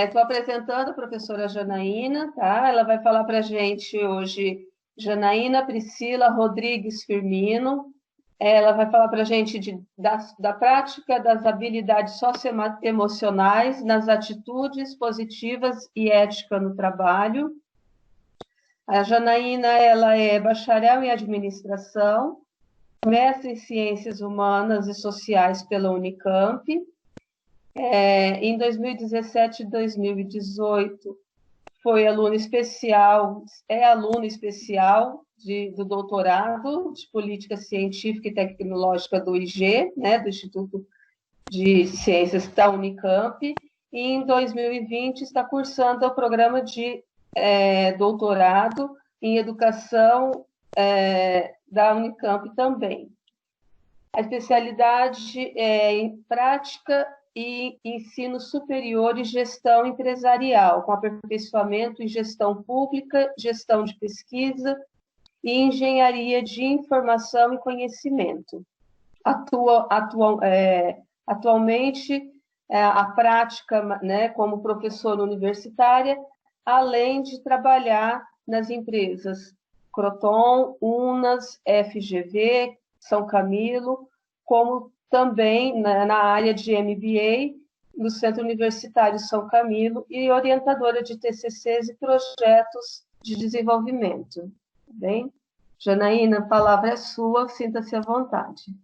Estou apresentando a professora Janaína, tá? Ela vai falar para a gente hoje, Janaína Priscila Rodrigues Firmino. Ela vai falar para a gente da prática das habilidades socioemocionais nas atitudes positivas e ética no trabalho. A Janaína, ela é bacharel em administração, mestre em ciências humanas e sociais pela Unicamp. Em 2017 e 2018, foi aluna especial do doutorado de Política Científica e Tecnológica do IG, né, do Instituto de Ciências da Unicamp, e em 2020 está cursando o programa de doutorado em Educação da Unicamp também. A especialidade é em Prática e Ensino Superior e Gestão Empresarial, com aperfeiçoamento em Gestão Pública, Gestão de Pesquisa e Engenharia de Informação e Conhecimento. Atualmente, a prática, né, como professora universitária, além de trabalhar nas empresas Croton, Unas, FGV, São Camilo, como também na área de MBA, no Centro Universitário São Camilo, e orientadora de TCCs e projetos de desenvolvimento. Bem, Janaína, a palavra é sua, sinta-se à vontade.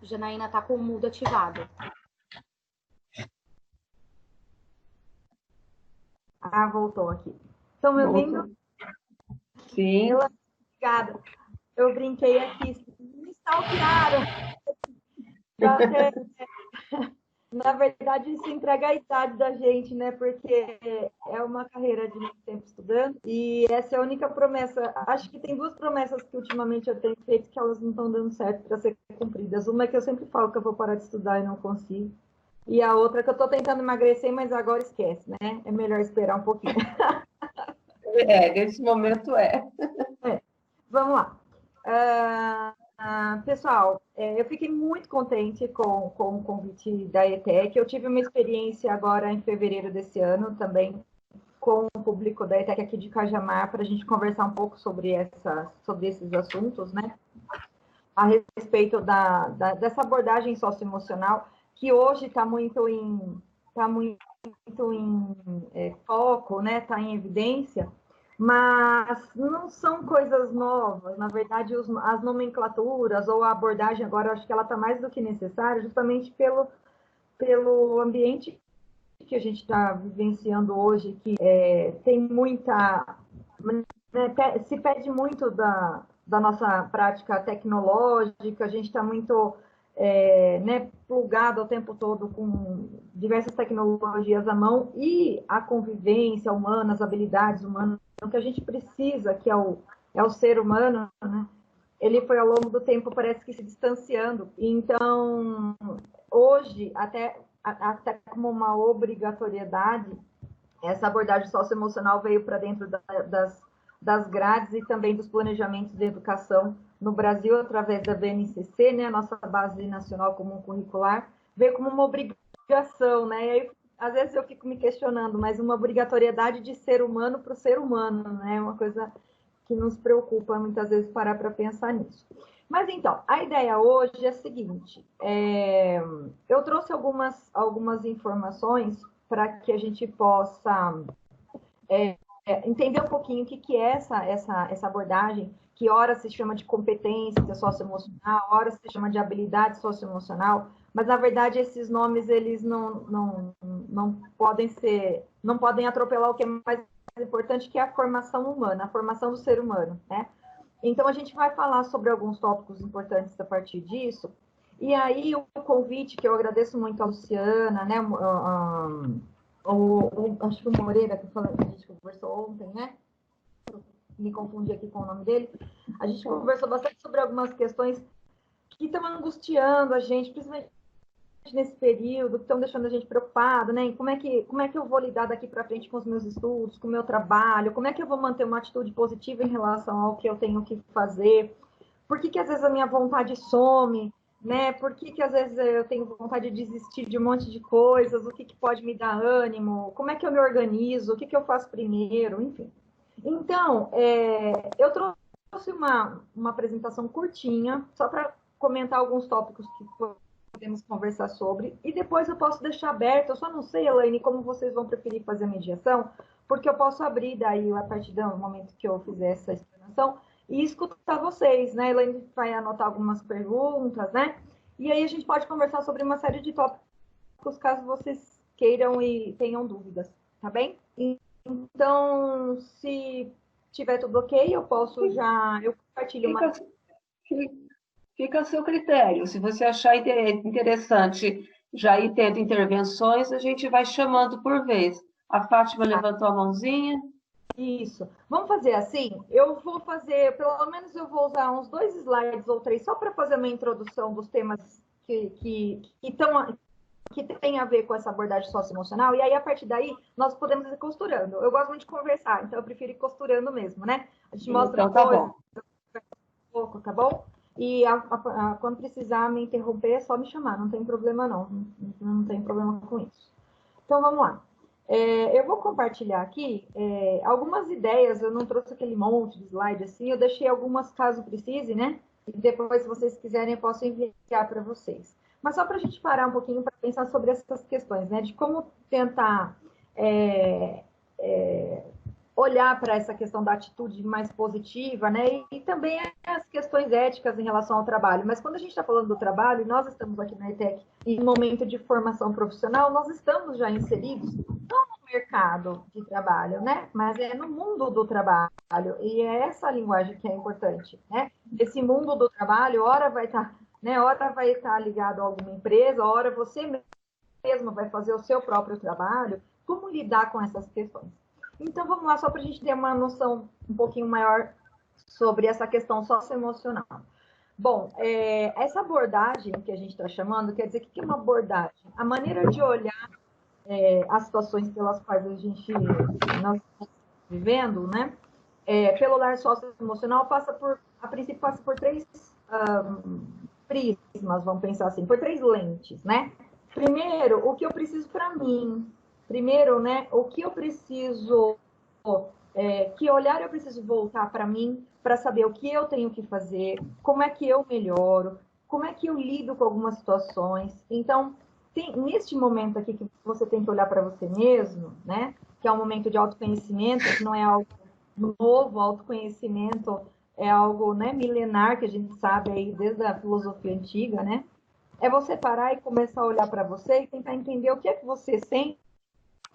Janaína está com o mudo ativado. Ah, voltou aqui. Estão me ouvindo? Sim. Obrigada. Eu brinquei aqui. Me stalkearam. Na verdade, isso entrega a idade da gente, né? Porque é uma carreira de muito tempo estudando. E essa é a única promessa. Acho que tem duas promessas que ultimamente eu tenho feito que elas não estão dando certo para ser cumpridas. Uma é que eu sempre falo que eu vou parar de estudar e não consigo. E a outra é que eu estou tentando emagrecer, mas agora esquece, né? É melhor esperar um pouquinho. Nesse momento é. Vamos lá. Pessoal, eu fiquei muito contente com o convite da ETEC. Eu tive uma experiência agora em fevereiro desse ano também com o público da ETEC aqui de Cajamar para a gente conversar um pouco sobre esses assuntos, né? A respeito dessa abordagem socioemocional que hoje está muito em foco, né? Está em evidência. Mas não são coisas novas. Na verdade, as nomenclaturas ou a abordagem agora, eu acho que ela está mais do que necessária, justamente pelo ambiente que a gente está vivenciando hoje, que tem muita... Né, se pede muito da nossa prática tecnológica, a gente está muito né, plugado o tempo todo com diversas tecnologias à mão e a convivência humana, as habilidades humanas, o que a gente precisa, que é o ser humano, né? Ele foi ao longo do tempo, parece que se distanciando. Então, hoje, até como uma obrigatoriedade, essa abordagem socioemocional veio para dentro das grades e também dos planejamentos de educação no Brasil, através da BNCC, né, a nossa Base Nacional Comum Curricular, veio como uma obrigação, né? E aí, às vezes eu fico me questionando, mas uma obrigatoriedade de ser humano para o ser humano, né? Uma coisa que nos preocupa muitas vezes parar para pensar nisso. Mas então, a ideia hoje é a seguinte, eu trouxe algumas informações para que a gente possa entender um pouquinho o que é essa abordagem, que ora se chama de competência socioemocional, ora se chama de habilidade socioemocional, mas na verdade esses nomes eles não podem atropelar o que é mais importante, que é a formação humana, a formação do ser humano, né? Então a gente vai falar sobre alguns tópicos importantes a partir disso. E aí o convite, que eu agradeço muito a Luciana, né? Acho que o Moreira, que a gente conversou ontem, né? me confundi aqui com o nome dele, a gente conversou bastante sobre algumas questões que estão angustiando a gente, principalmente nesse período, que estão deixando a gente preocupado, né? E como é que eu vou lidar daqui para frente com os meus estudos, com o meu trabalho? Como é que eu vou manter uma atitude positiva em relação ao que eu tenho que fazer? Por que às vezes a minha vontade some, né? Por que às vezes eu tenho vontade de desistir de um monte de coisas? O que pode me dar ânimo? Como é que eu me organizo? O que eu faço primeiro? Enfim. Então, eu trouxe uma apresentação curtinha, só para comentar alguns tópicos que podemos conversar sobre, e depois eu posso deixar aberto. Eu só não sei, Elaine, como vocês vão preferir fazer a mediação, porque eu posso abrir daí, a partir do momento que eu fizer essa explanação, e escutar vocês, né? Elaine vai anotar algumas perguntas, né? E aí a gente pode conversar sobre uma série de tópicos, caso vocês queiram e tenham dúvidas, tá bem? Então, se tiver tudo ok, eu posso já... Eu compartilho uma... Fica a seu critério. Se você achar interessante já ir tendo intervenções, a gente vai chamando por vez. A Fátima levantou a mãozinha. Isso. Vamos fazer assim? Eu vou fazer, pelo menos eu vou usar uns 2 slides ou 3, só para fazer uma introdução dos temas que tem a ver com essa abordagem socioemocional, e aí, a partir daí, nós podemos ir costurando. Eu gosto muito de conversar, então eu prefiro ir costurando mesmo, né? A gente mostra então, tá coisas, bom. um pouco, tá bom? E quando precisar me interromper, é só me chamar, não tem problema não. Não tem problema com isso. Então, vamos lá. Eu vou compartilhar aqui algumas ideias. Eu não trouxe aquele monte de slide assim, eu deixei algumas caso precise, né? E depois, se vocês quiserem, eu posso enviar para vocês. Mas só para a gente parar um pouquinho para pensar sobre essas questões, né? De como tentar olhar para essa questão da atitude mais positiva, né? E também as questões éticas em relação ao trabalho. Mas quando a gente está falando do trabalho, nós estamos aqui na ETEC em momento de formação profissional, nós estamos já inseridos não no mercado de trabalho, né? Mas é no mundo do trabalho. E é essa linguagem que é importante, né? Esse mundo do trabalho, ora vai estar, né? Ora vai estar ligado a alguma empresa, ora você mesmo vai fazer o seu próprio trabalho. Como lidar com essas questões? Então, vamos lá, só para a gente ter uma noção um pouquinho maior sobre essa questão socioemocional. Bom, essa abordagem que a gente está chamando, quer dizer, o que é uma abordagem? A maneira de olhar as situações pelas quais nós estamos vivendo, né? Pelo olhar socioemocional, a princípio passa por 3 prismas, vamos pensar assim, por 3 lentes, né? Primeiro, o que eu preciso para mim. Primeiro, né, o que eu preciso, que olhar eu preciso voltar para mim, para saber o que eu tenho que fazer, como é que eu melhoro, como é que eu lido com algumas situações. Então, neste momento aqui que você tem que olhar para você mesmo, né, que é um momento de autoconhecimento, que não é algo novo, autoconhecimento é algo, né, milenar, que a gente sabe aí desde a filosofia antiga, né, é você parar e começar a olhar para você e tentar entender o que é que você sente,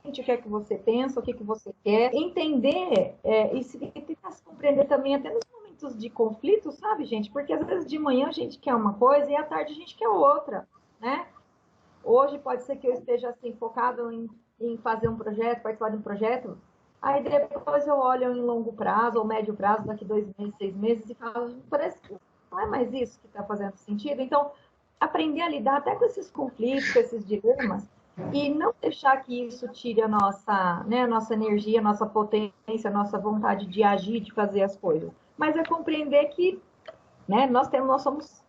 o que é que você pensa, o que você quer, entender e tentar se compreender também até nos momentos de conflito, sabe, gente? Porque às vezes de manhã a gente quer uma coisa e à tarde a gente quer outra, né? Hoje pode ser que eu esteja assim focado em fazer um projeto, participar de um projeto, aí depois eu olho em longo prazo ou médio prazo, daqui 2 meses, 6 meses, e falo, parece que não é mais isso que está fazendo sentido. Então, aprender a lidar até com esses conflitos, com esses dilemas, e não deixar que isso tire a nossa energia, a nossa potência, a nossa vontade de agir, de fazer as coisas. Mas é compreender que, né, nós somos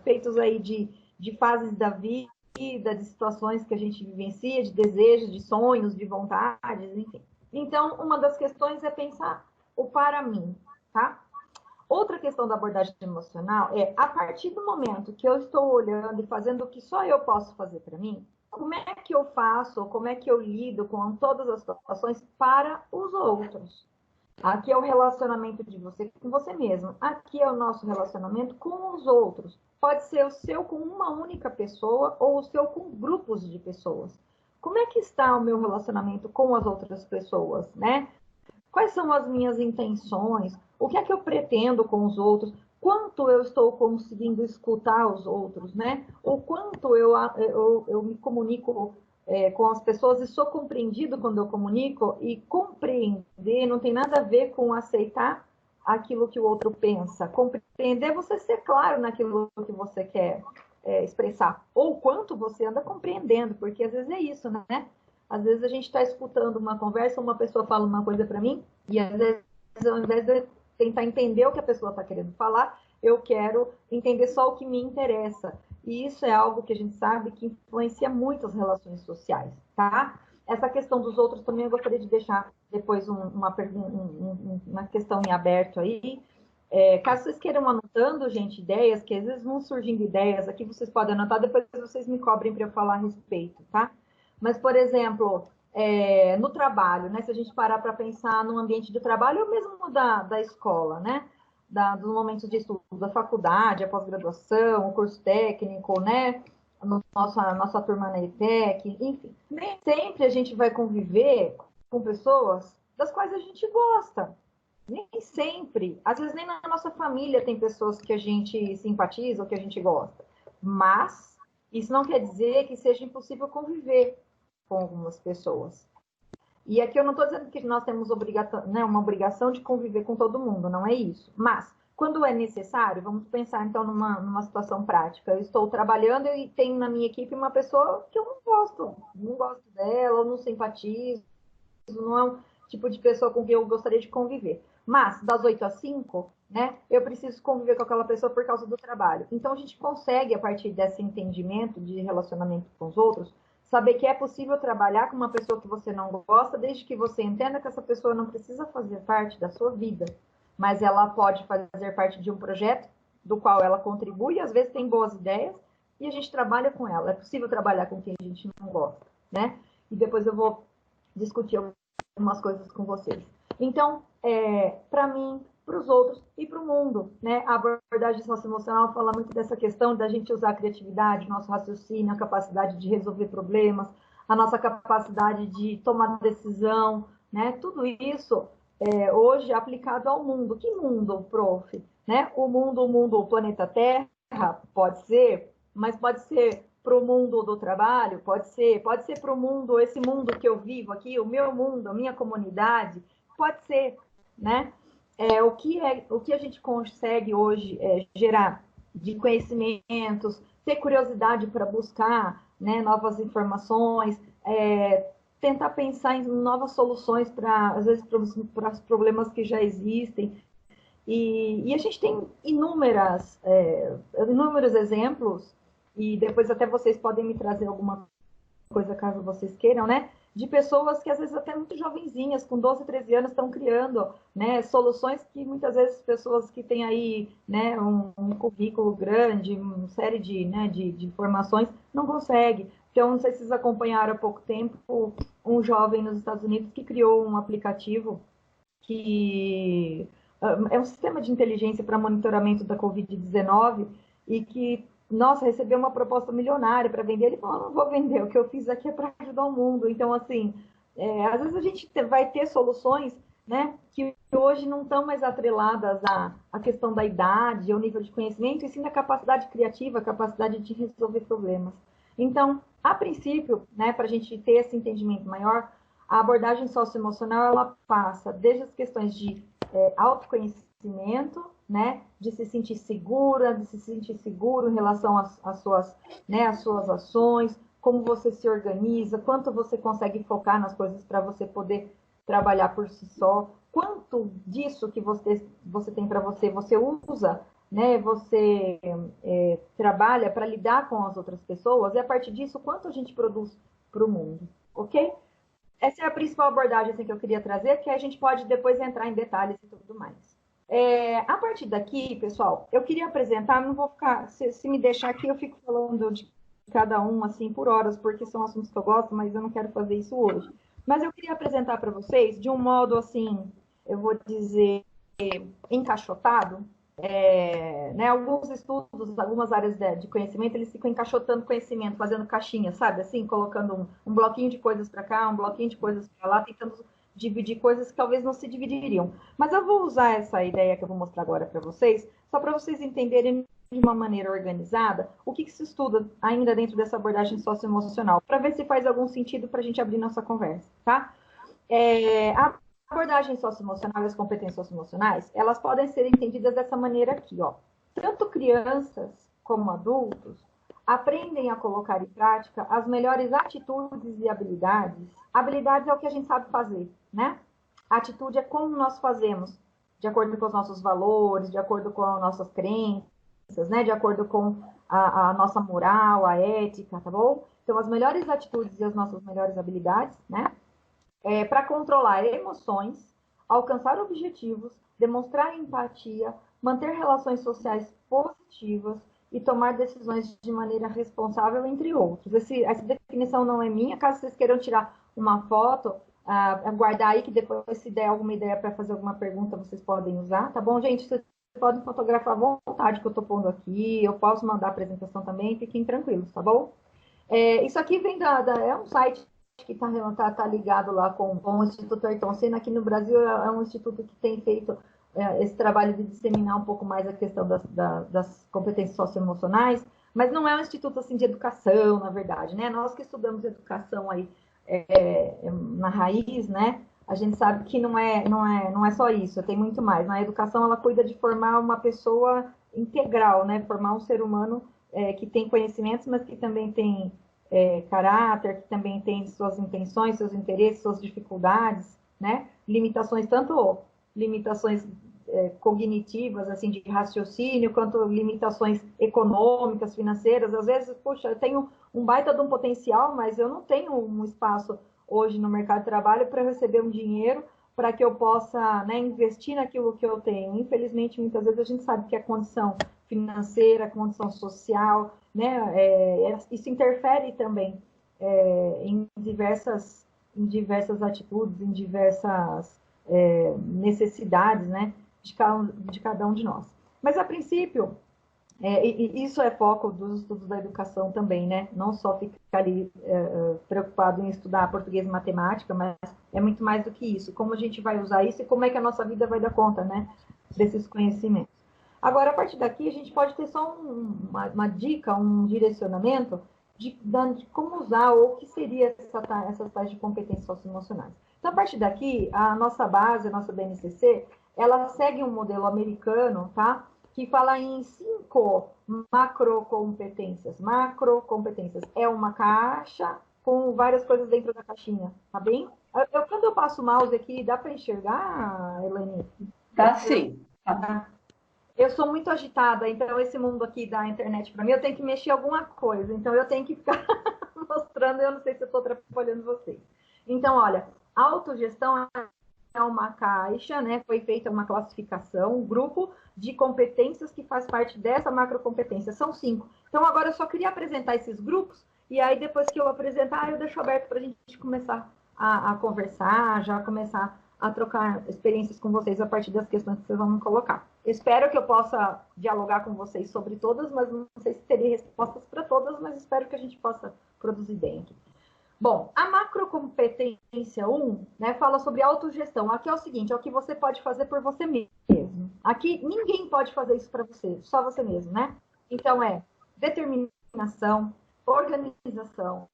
feitos aí de fases da vida, de situações que a gente vivencia, de desejos, de sonhos, de vontades, enfim. Então, uma das questões é pensar o para mim, tá? Outra questão da abordagem emocional é, a partir do momento que eu estou olhando e fazendo o que só eu posso fazer para mim, como é que eu faço, como é que eu lido com todas as situações para os outros? Aqui é o relacionamento de você com você mesmo. Aqui é o nosso relacionamento com os outros. Pode ser o seu com uma única pessoa ou o seu com grupos de pessoas. Como é que está o meu relacionamento com as outras pessoas, né? Quais são as minhas intenções? O que é que eu pretendo com os outros? Quanto eu estou conseguindo escutar os outros, né? O quanto eu me comunico com as pessoas e sou compreendido quando eu comunico, e compreender não tem nada a ver com aceitar aquilo que o outro pensa, compreender, você ser claro naquilo que você quer expressar, ou quanto você anda compreendendo, porque às vezes é isso, né? Às vezes a gente está escutando uma conversa, uma pessoa fala uma coisa para mim, e às vezes, ao invés de tentar entender o que a pessoa está querendo falar, eu quero entender só o que me interessa. E isso é algo que a gente sabe que influencia muito as relações sociais, tá? Essa questão dos outros também eu gostaria de deixar depois uma questão em aberto aí. Caso vocês queiram anotando, gente, ideias, que às vezes vão surgindo ideias aqui, vocês podem anotar, depois vocês me cobrem para eu falar a respeito, tá? Mas, por exemplo, no trabalho, né? Se a gente parar para pensar no ambiente de trabalho, ou mesmo da escola, né? Dos momentos de estudo, da faculdade, a pós-graduação, o curso técnico, né? Nossa turma na ETEC, enfim. Nem sempre a gente vai conviver com pessoas das quais a gente gosta. Nem sempre. Às vezes nem na nossa família tem pessoas que a gente simpatiza ou que a gente gosta. Mas isso não quer dizer que seja impossível conviver com algumas pessoas. E aqui eu não estou dizendo que nós temos uma obrigação de conviver com todo mundo, não é isso. Mas, quando é necessário, vamos pensar então numa situação prática. Eu estou trabalhando e tenho na minha equipe uma pessoa que eu não gosto dela, eu não simpatizo, não é um tipo de pessoa com quem eu gostaria de conviver. Mas, das 8 às 5, né, eu preciso conviver com aquela pessoa por causa do trabalho. Então, a gente consegue, a partir desse entendimento de relacionamento com os outros, saber que é possível trabalhar com uma pessoa que você não gosta, desde que você entenda que essa pessoa não precisa fazer parte da sua vida, mas ela pode fazer parte de um projeto do qual ela contribui, às vezes tem boas ideias, e a gente trabalha com ela. É possível trabalhar com quem a gente não gosta, né? E depois eu vou discutir algumas coisas com vocês. Então, para mim, para os outros e para o mundo, né? A abordagem socioemocional fala muito dessa questão da gente usar a criatividade, nosso raciocínio, a capacidade de resolver problemas, a nossa capacidade de tomar decisão, né? Tudo isso hoje aplicado ao mundo. Que mundo, prof? Né? O planeta Terra, pode ser, mas pode ser para o mundo do trabalho, pode ser para o mundo, esse mundo que eu vivo aqui, o meu mundo, a minha comunidade, pode ser, né? O que a gente consegue hoje gerar de conhecimentos, ter curiosidade para buscar, né, novas informações, tentar pensar em novas soluções para, às vezes, para os problemas que já existem. E a gente tem inúmeros exemplos, e depois até vocês podem me trazer alguma coisa, caso vocês queiram, né? De pessoas que às vezes até muito jovenzinhas, com 12, 13 anos, estão criando, né, soluções que muitas vezes pessoas que têm aí, né, um currículo grande, uma série de informações, não conseguem. Então, não sei se vocês acompanharam há pouco tempo um jovem nos Estados Unidos que criou um aplicativo que é um sistema de inteligência para monitoramento da Covid-19 e que, nossa, recebeu uma proposta milionária para vender. Ele falou, não vou vender, o que eu fiz aqui é para ajudar o mundo. Então, assim, às vezes a gente vai ter soluções, né, que hoje não estão mais atreladas à questão da idade, ao nível de conhecimento, e sim da capacidade criativa, a capacidade de resolver problemas. Então, a princípio, né, para a gente ter esse entendimento maior, a abordagem socioemocional, ela passa desde as questões de autoconhecimento, né, de se sentir segura, de se sentir seguro em relação às suas ações, como você se organiza, quanto você consegue focar nas coisas para você poder trabalhar por si só, quanto disso que você tem para você usa, né, você trabalha para lidar com as outras pessoas, e a partir disso, quanto a gente produz para o mundo, ok? Essa é a principal abordagem assim, que eu queria trazer, que a gente pode depois entrar em detalhes e tudo mais. A partir daqui, pessoal, eu queria apresentar, não vou ficar, se me deixar aqui, eu fico falando de cada um, assim, por horas, porque são assuntos que eu gosto, mas eu não quero fazer isso hoje. Mas eu queria apresentar para vocês, de um modo, assim, eu vou dizer, encaixotado, né, alguns estudos, algumas áreas de conhecimento, eles ficam encaixotando conhecimento, fazendo caixinha, sabe? Assim, colocando um bloquinho de coisas para cá, um bloquinho de coisas para lá, tentando dividir coisas que talvez não se dividiriam. Mas eu vou usar essa ideia que eu vou mostrar agora para vocês, só para vocês entenderem de uma maneira organizada o que se estuda ainda dentro dessa abordagem socioemocional, para ver se faz algum sentido para a gente abrir nossa conversa, tá? A abordagem socioemocional e as competências socioemocionais, elas podem ser entendidas dessa maneira aqui, ó. Tanto crianças como adultos aprendem a colocar em prática as melhores atitudes e habilidades. Habilidades é o que a gente sabe fazer, né? Atitude é como nós fazemos, de acordo com os nossos valores, de acordo com as nossas crenças, né? De acordo com a nossa moral, a ética, tá bom? Então, as melhores atitudes e as nossas melhores habilidades, né? Para controlar emoções, alcançar objetivos, demonstrar empatia, manter relações sociais positivas e tomar decisões de maneira responsável, entre outros. Essa definição não é minha, caso vocês queiram tirar uma foto, guardar aí, que depois, se der alguma ideia para fazer alguma pergunta, vocês podem usar, tá bom, gente? Vocês podem fotografar à vontade que eu estou pondo aqui, eu posso mandar a apresentação também, fiquem tranquilos, tá bom? Isso aqui vem é um site que tá ligado lá com o Instituto Ayrton Senna. Aqui no Brasil é um instituto que tem feito esse trabalho de disseminar um pouco mais a questão das competências socioemocionais, mas não é um instituto assim de educação, na verdade, né? Nós que estudamos educação aí na raiz, né? A gente sabe que não é só isso, tem muito mais. Na educação, ela cuida de formar uma pessoa integral, né? Formar um ser humano que tem conhecimentos, mas que também tem caráter, que também tem suas intenções, seus interesses, suas dificuldades, né? Limitações, tanto limitações cognitivas, assim, de raciocínio, quanto limitações econômicas, financeiras. Às vezes, puxa, eu tenho um baita de um potencial, mas eu não tenho um espaço hoje no mercado de trabalho para receber um dinheiro para que eu possa, né, investir naquilo que eu tenho. Infelizmente, muitas vezes a gente sabe que a condição financeira, a condição social, né, isso interfere também em diversas atitudes, em diversas necessidades, né, de cada um de nós. Mas, a princípio, e isso é foco dos estudos da educação também, né? Não só ficar ali preocupado em estudar português e matemática, mas é muito mais do que isso. Como a gente vai usar isso e como é que a nossa vida vai dar conta, né? Desses conhecimentos. Agora, a partir daqui, a gente pode ter só uma dica, um direcionamento de como usar ou o que seria essas tais de competências socioemocionais. Então, a partir daqui, a nossa base, a nossa BNCC, ela segue um modelo americano, tá? Que fala em 5 macrocompetências. Macrocompetências é uma caixa com várias coisas dentro da caixinha, tá bem? Quando eu passo o mouse aqui, dá para enxergar, Elaine? Tá sim. Eu sou muito agitada, então esse mundo aqui da internet, para mim, eu tenho que mexer alguma coisa. Então, eu tenho que ficar mostrando, eu não sei se eu estou atrapalhando vocês. Então, olha, autogestão é uma caixa, né? Foi feita uma classificação, um grupo de competências que faz parte dessa macrocompetência. São 5. Então, agora eu só queria apresentar esses grupos, e aí depois que eu apresentar, eu deixo aberto para a gente começar a conversar, já começar a trocar experiências com vocês a partir das questões que vocês vão me colocar. Espero que eu possa dialogar com vocês sobre todas, mas não sei se teria respostas para todas, mas espero que a gente possa produzir bem aqui. Bom, a macrocompetência 1, né, fala sobre autogestão. Aqui é o seguinte, é o que você pode fazer por você mesmo. Aqui ninguém pode fazer isso para você, só você mesmo, né? Então é determinação, organização,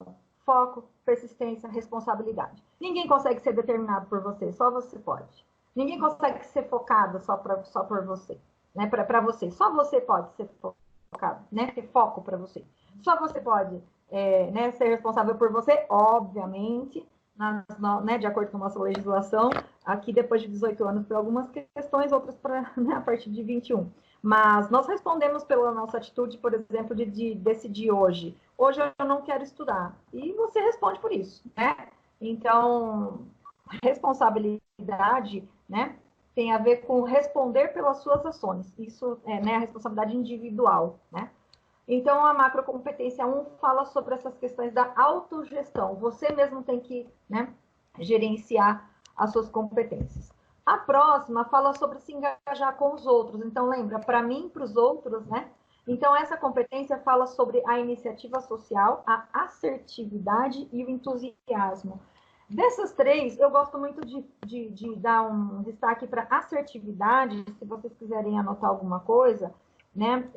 foco, persistência, responsabilidade. Ninguém consegue ser determinado por você, só você pode. Ninguém consegue ser focado só por você, né? Para você. Só você pode ser focado, né? Ter foco para você. Só você pode né, ser responsável por você, obviamente, né, de acordo com a nossa legislação, aqui depois de 18 anos por algumas questões, outras né, a partir de 21. Mas nós respondemos pela nossa atitude, por exemplo, de decidir hoje. Hoje eu não quero estudar. E você responde por isso, né? Então, responsabilidade, né, tem a ver com responder pelas suas ações. Isso é, né, a responsabilidade individual, né? Então, a macrocompetência 1 fala sobre essas questões da autogestão. Você mesmo tem que, né, gerenciar as suas competências. A próxima fala sobre se engajar com os outros. Então, lembra, para mim e para os outros, né? Então, essa competência fala sobre a iniciativa social, a assertividade e o entusiasmo. Dessas 3, eu gosto muito de dar um destaque para assertividade, se vocês quiserem anotar alguma coisa, né?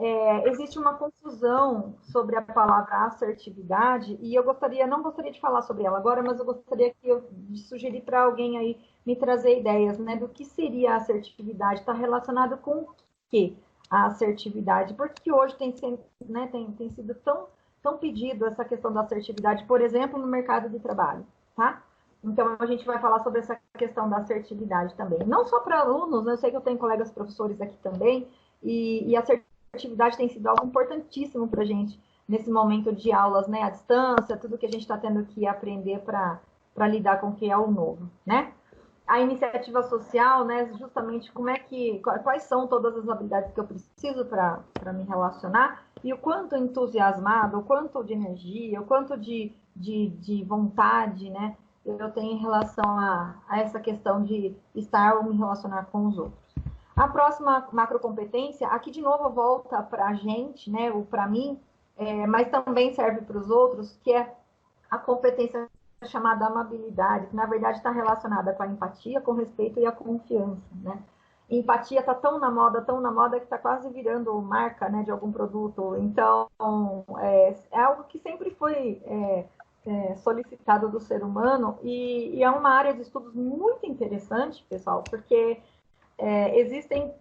Existe uma confusão sobre a palavra assertividade, e eu não gostaria de falar sobre ela agora, mas eu gostaria de sugerir para alguém aí me trazer ideias, né, do que seria a assertividade, está relacionado com o que a assertividade, porque hoje tem sido tão pedido essa questão da assertividade, por exemplo, no mercado de trabalho, tá? Então, a gente vai falar sobre essa questão da assertividade também. Não só para alunos, né? Eu sei que eu tenho colegas professores aqui também, e a assertividade tem sido algo importantíssimo para a gente nesse momento de aulas, né, à distância, tudo que a gente está tendo que aprender para lidar com o que é o novo, né? A iniciativa social, né, justamente quais são todas as habilidades que eu preciso para me relacionar, e o quanto entusiasmado, o quanto de energia, o quanto de vontade, né, eu tenho em relação a essa questão de estar ou me relacionar com os outros. A próxima macrocompetência, aqui de novo volta para a gente, né, ou para mim, mas também serve para os outros, que é a competência chamada amabilidade, que na verdade está relacionada com a empatia, com o respeito e a confiança, né? Empatia está tão na moda que está quase virando marca, né, de algum produto. Então, é algo que sempre foi solicitado do ser humano e é uma área de estudos muito interessante, pessoal, porque existem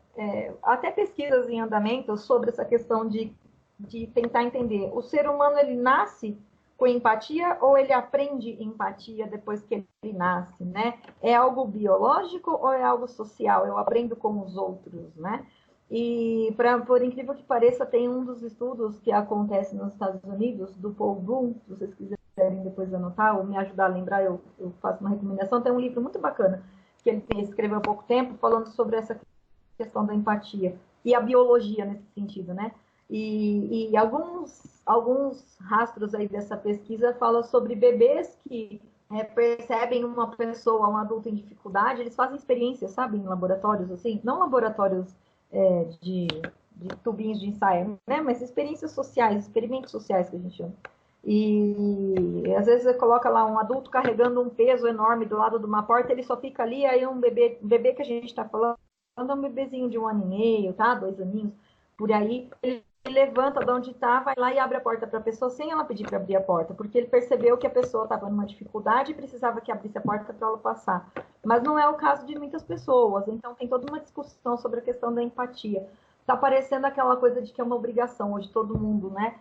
até pesquisas em andamento sobre essa questão de tentar entender. O ser humano, ele nasce com empatia ou ele aprende empatia depois que ele nasce, né? É algo biológico ou é algo social? Eu aprendo com os outros, né? E, por incrível que pareça, tem um dos estudos que acontece nos Estados Unidos, do Paul Bloom, se vocês quiserem depois anotar ou me ajudar a lembrar, eu faço uma recomendação. Tem um livro muito bacana que ele escreveu há pouco tempo, falando sobre essa questão da empatia e a biologia nesse sentido, né? E alguns rastros aí dessa pesquisa falam sobre bebês que percebem uma pessoa, um adulto em dificuldade, eles fazem experiências, sabe, em laboratórios, assim, não laboratórios de tubinhos de ensaio, né, mas experiências sociais, experimentos sociais que a gente chama. E às vezes você coloca lá um adulto carregando um peso enorme do lado de uma porta, ele só fica ali, aí um bebê que a gente está falando é um bebezinho de 1 ano e meio, tá, 2 aninhos, por aí, ele levanta de onde está, vai lá e abre a porta para a pessoa sem ela pedir para abrir a porta, porque ele percebeu que a pessoa estava numa dificuldade e precisava que abrisse a porta para ela passar. Mas não é o caso de muitas pessoas, então tem toda uma discussão sobre a questão da empatia. Está parecendo aquela coisa de que é uma obrigação hoje todo mundo, né,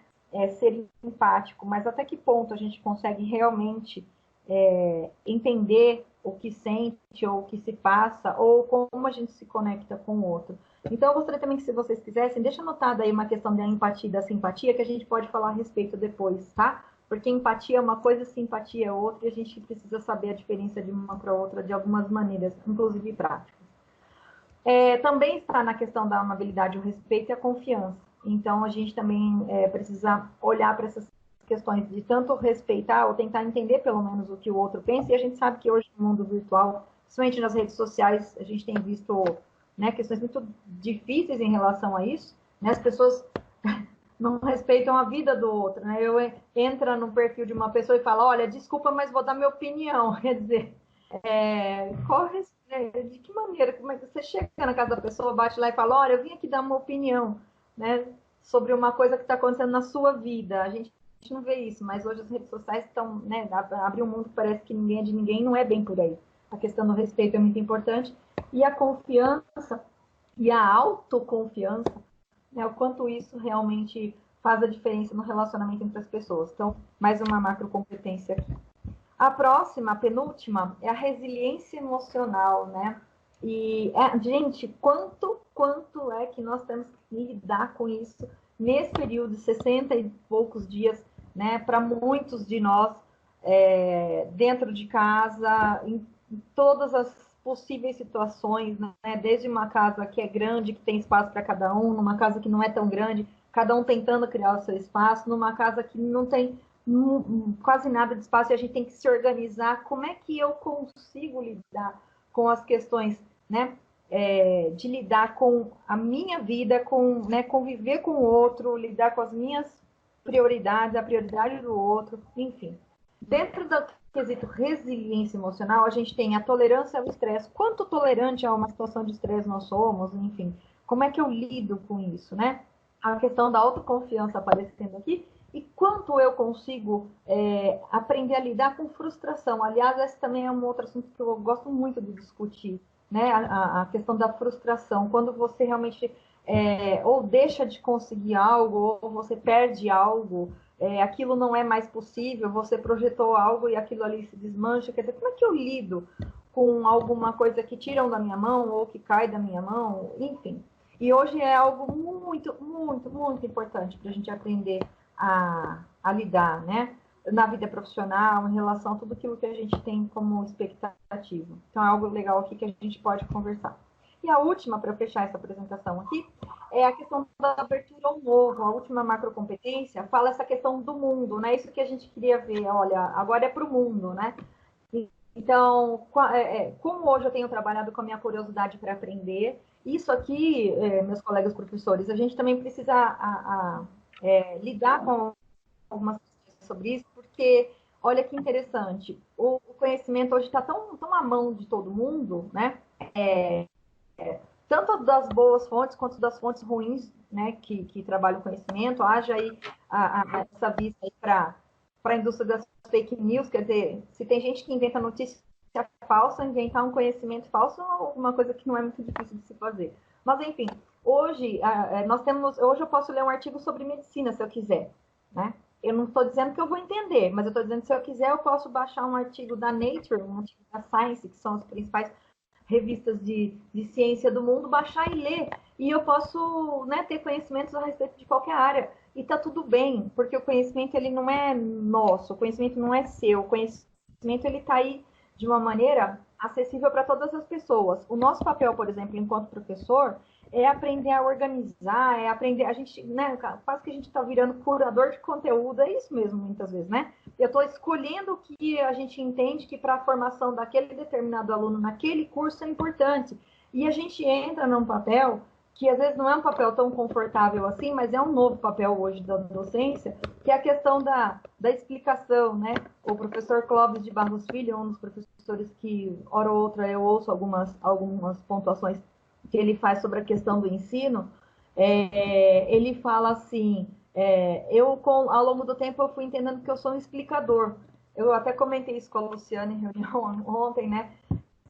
ser empático, mas até que ponto a gente consegue realmente entender o que sente ou o que se passa, ou como a gente se conecta com o outro. Então, eu gostaria também que, se vocês quisessem, deixa anotada aí uma questão da empatia e da simpatia, que a gente pode falar a respeito depois, tá? Porque empatia é uma coisa, simpatia é outra, e a gente precisa saber a diferença de uma para outra de algumas maneiras, inclusive práticas. Também está na questão da amabilidade, o respeito e a confiança. Então, a gente também precisa olhar para essas questões de tanto respeitar ou tentar entender pelo menos o que o outro pensa, e a gente sabe que hoje no mundo virtual, principalmente nas redes sociais, a gente tem visto, né, questões muito difíceis em relação a isso, né? As pessoas não respeitam a vida do outro, né? Eu entro no perfil de uma pessoa e falo, olha, desculpa, mas vou dar minha opinião, quer dizer, de que maneira, como é que você chega na casa da pessoa, bate lá e fala, olha, eu vim aqui dar uma opinião, né, sobre uma coisa que está acontecendo na sua vida. A gente não vê isso, mas hoje as redes sociais estão, né, abre um mundo que parece que ninguém é de ninguém, não é bem por aí. A questão do respeito é muito importante, e a confiança e a autoconfiança, né, o quanto isso realmente faz a diferença no relacionamento entre as pessoas. Então, mais uma macrocompetência aqui. A próxima, a penúltima, é a resiliência emocional, né? E, gente, quanto é que nós temos que lidar com isso nesse período de 60 e poucos dias, né? Para muitos de nós, dentro de casa, em todas as possíveis situações, né? Desde uma casa que é grande, que tem espaço para cada um, numa casa que não é tão grande, cada um tentando criar o seu espaço, numa casa que não tem quase nada de espaço e a gente tem que se organizar. Como é que eu consigo lidar com as questões, né, de lidar com a minha vida, né, conviver com o outro, lidar com as minhas prioridades, a prioridade do outro, enfim. Dentro do quesito resiliência emocional, a gente tem a tolerância ao estresse. Quanto tolerante a uma situação de estresse nós somos, enfim. Como é que eu lido com isso, né? A questão da autoconfiança aparecendo aqui. e quanto eu consigo aprender a lidar com frustração. Aliás, esse também é um outro assunto que eu gosto muito de discutir, né? A questão da frustração, quando você realmente ou deixa de conseguir algo, ou você perde algo, aquilo não é mais possível, você projetou algo e aquilo ali se desmancha. Quer dizer, como é que eu lido com alguma coisa que tiram da minha mão ou que cai da minha mão, enfim. E hoje é algo muito, muito, muito importante para a gente aprender a lidar, né? Na vida profissional, em relação a tudo aquilo que a gente tem como expectativa. Então, é algo legal aqui que a gente pode conversar. E a última, para eu fechar essa apresentação aqui, é a questão da abertura ao novo. A última macrocompetência fala essa questão do mundo, né? Isso que a gente queria ver, olha, agora é para o mundo, né? Então, como hoje eu tenho trabalhado com a minha curiosidade para aprender, isso aqui, meus colegas professores, a gente também precisa lidar com algumas coisas sobre isso, porque, olha que interessante, o conhecimento hoje está tão à mão de todo mundo, né? Tanto das boas fontes quanto das fontes ruins, né, que trabalham o conhecimento. Haja aí essa vista aí para a indústria das fake news, quer dizer, se tem gente que inventa notícia falsa, inventar um conhecimento falso é uma coisa que não é muito difícil de se fazer. Mas, enfim, hoje hoje eu posso ler um artigo sobre medicina, se eu quiser, né? Eu não estou dizendo que eu vou entender, mas eu estou dizendo que se eu quiser, eu posso baixar um artigo da Nature, um artigo da Science, que são as principais revistas de ciência do mundo, baixar e ler. E eu posso, né, ter conhecimentos a respeito de qualquer área. E tá tudo bem, porque o conhecimento ele não é nosso, o conhecimento não é seu, o conhecimento ele está aí de uma maneira acessível para todas as pessoas. O nosso papel, por exemplo, enquanto professor, é aprender a organizar, é aprender, a gente, né, quase que a gente está virando curador de conteúdo, é isso mesmo, muitas vezes, né? Eu estou escolhendo o que a gente entende que para a formação daquele determinado aluno naquele curso é importante. E a gente entra num papel que às vezes não é um papel tão confortável assim, mas é um novo papel hoje da docência, que é a questão da explicação, né? O professor Clóvis de Barros Filho, um dos professores que, hora ou outra, eu ouço algumas pontuações que ele faz sobre a questão do ensino, ele fala assim, ao longo do tempo eu fui entendendo que eu sou um explicador. Eu até comentei isso com a Luciana em reunião ontem, né?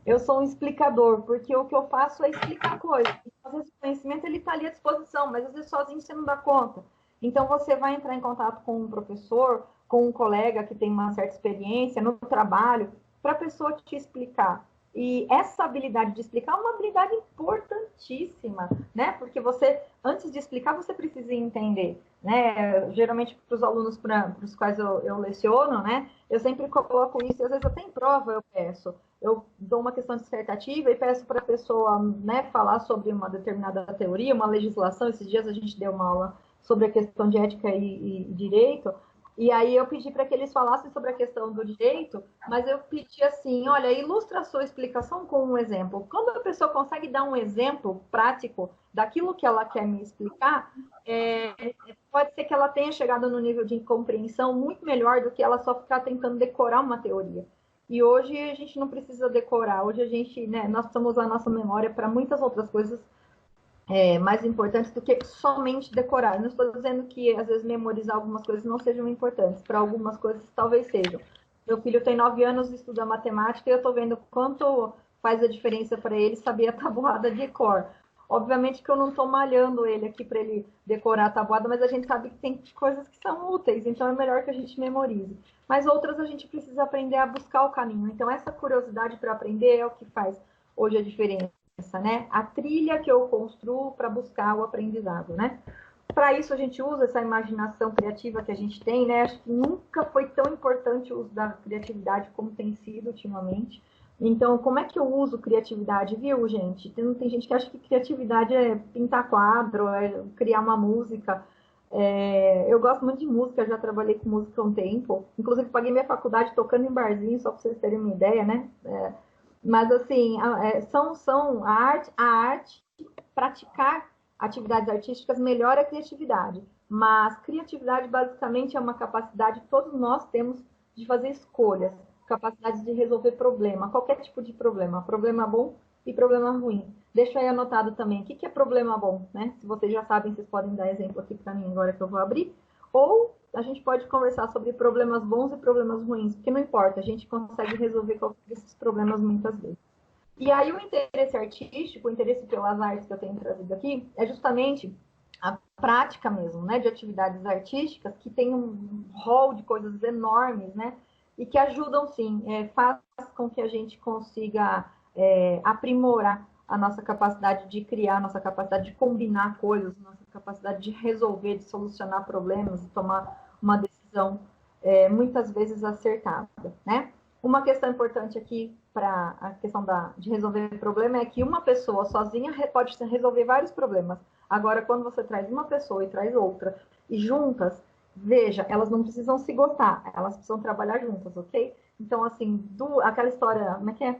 Eu sou um explicador, porque o que eu faço é explicar coisas. Às vezes o conhecimento ele está ali à disposição, mas às vezes sozinho você não dá conta. Então você vai entrar em contato com um professor, com um colega que tem uma certa experiência no trabalho, para a pessoa te explicar. E essa habilidade de explicar é uma habilidade importantíssima, né? Porque você, antes de explicar, você precisa entender, né? Geralmente para os alunos para os quais eu leciono, né? Eu sempre coloco isso, e às vezes até em prova eu peço. Eu dou uma questão dissertativa e peço para a pessoa, né, falar sobre uma determinada teoria, uma legislação. Esses dias a gente deu uma aula sobre a questão de ética e direito, e aí eu pedi para que eles falassem sobre a questão do direito, mas eu pedi assim, olha, ilustra a sua explicação com um exemplo. Quando a pessoa consegue dar um exemplo prático daquilo que ela quer me explicar, pode ser que ela tenha chegado no nível de compreensão muito melhor do que ela só ficar tentando decorar uma teoria. E hoje a gente não precisa decorar, hoje a gente, né, nós precisamos usar a nossa memória para muitas outras coisas mais importantes do que somente decorar. Eu não estou dizendo que, às vezes, memorizar algumas coisas não sejam importantes. Para algumas coisas, talvez sejam. Meu filho tem 9 anos e estuda matemática e eu estou vendo quanto faz a diferença para ele saber a tabuada de cor. Obviamente que eu não estou malhando ele aqui para ele decorar a tabuada, mas a gente sabe que tem coisas que são úteis, então é melhor que a gente memorize. Mas outras a gente precisa aprender a buscar o caminho. Então essa curiosidade para aprender é o que faz hoje a diferença, né? A trilha que eu construo para buscar o aprendizado, né? Para isso a gente usa essa imaginação criativa que a gente tem, né? Acho que nunca foi tão importante o uso da criatividade como tem sido ultimamente. Então, como é que eu uso criatividade, viu, gente? Tem gente que acha que criatividade é pintar quadro, é criar uma música. Eu gosto muito de música, já trabalhei com música há um tempo. Inclusive, paguei minha faculdade tocando em barzinho, só para vocês terem uma ideia, né? Mas, assim, a arte, praticar atividades artísticas melhora a criatividade. Mas criatividade, basicamente, é uma capacidade que todos nós temos de fazer escolhas, capacidade de resolver problema, qualquer tipo de problema bom e problema ruim. Deixa aí anotado também, o que é problema bom, né? Se vocês já sabem, vocês podem dar exemplo aqui para mim agora que eu vou abrir. Ou a gente pode conversar sobre problemas bons e problemas ruins, porque não importa, a gente consegue resolver qualquer desses problemas muitas vezes. E aí o interesse artístico, o interesse pelas artes que eu tenho trazido aqui, é justamente a prática mesmo, né, de atividades artísticas que tem um rol de coisas enormes, né, e que ajudam sim, faz com que a gente consiga aprimorar a nossa capacidade de criar, a nossa capacidade de combinar coisas, a nossa capacidade de resolver, de solucionar problemas, de tomar uma decisão muitas vezes acertada, né? Uma questão importante aqui para a questão de resolver problema é que uma pessoa sozinha pode resolver vários problemas. Agora, quando você traz uma pessoa e traz outra, e juntas, veja, elas não precisam se gostar, elas precisam trabalhar juntas, ok? Então, assim, aquela história, como é que é?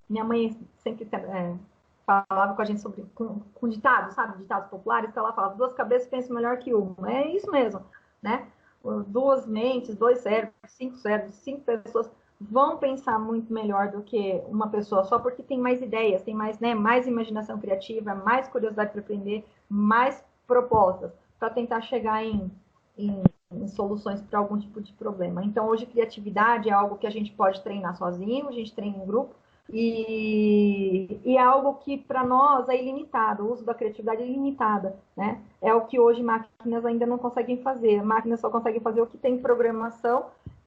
Minha mãe sempre falava com a gente sobre, com ditados, sabe? Ditados populares, que ela falava, 2 cabeças pensam melhor que uma. É isso mesmo, né? 2 mentes, 2 cérebros, 5 pessoas vão pensar muito melhor do que uma pessoa só, porque tem mais ideias, tem mais, né, mais imaginação criativa, mais curiosidade para aprender, mais propostas para tentar chegar em soluções para algum tipo de problema. Então, hoje, criatividade é algo que a gente pode treinar sozinho, a gente treina em grupo, e é algo que para nós é ilimitado, o uso da criatividade é ilimitado, né? É o que hoje máquinas ainda não conseguem fazer. Máquinas só conseguem fazer o que tem programação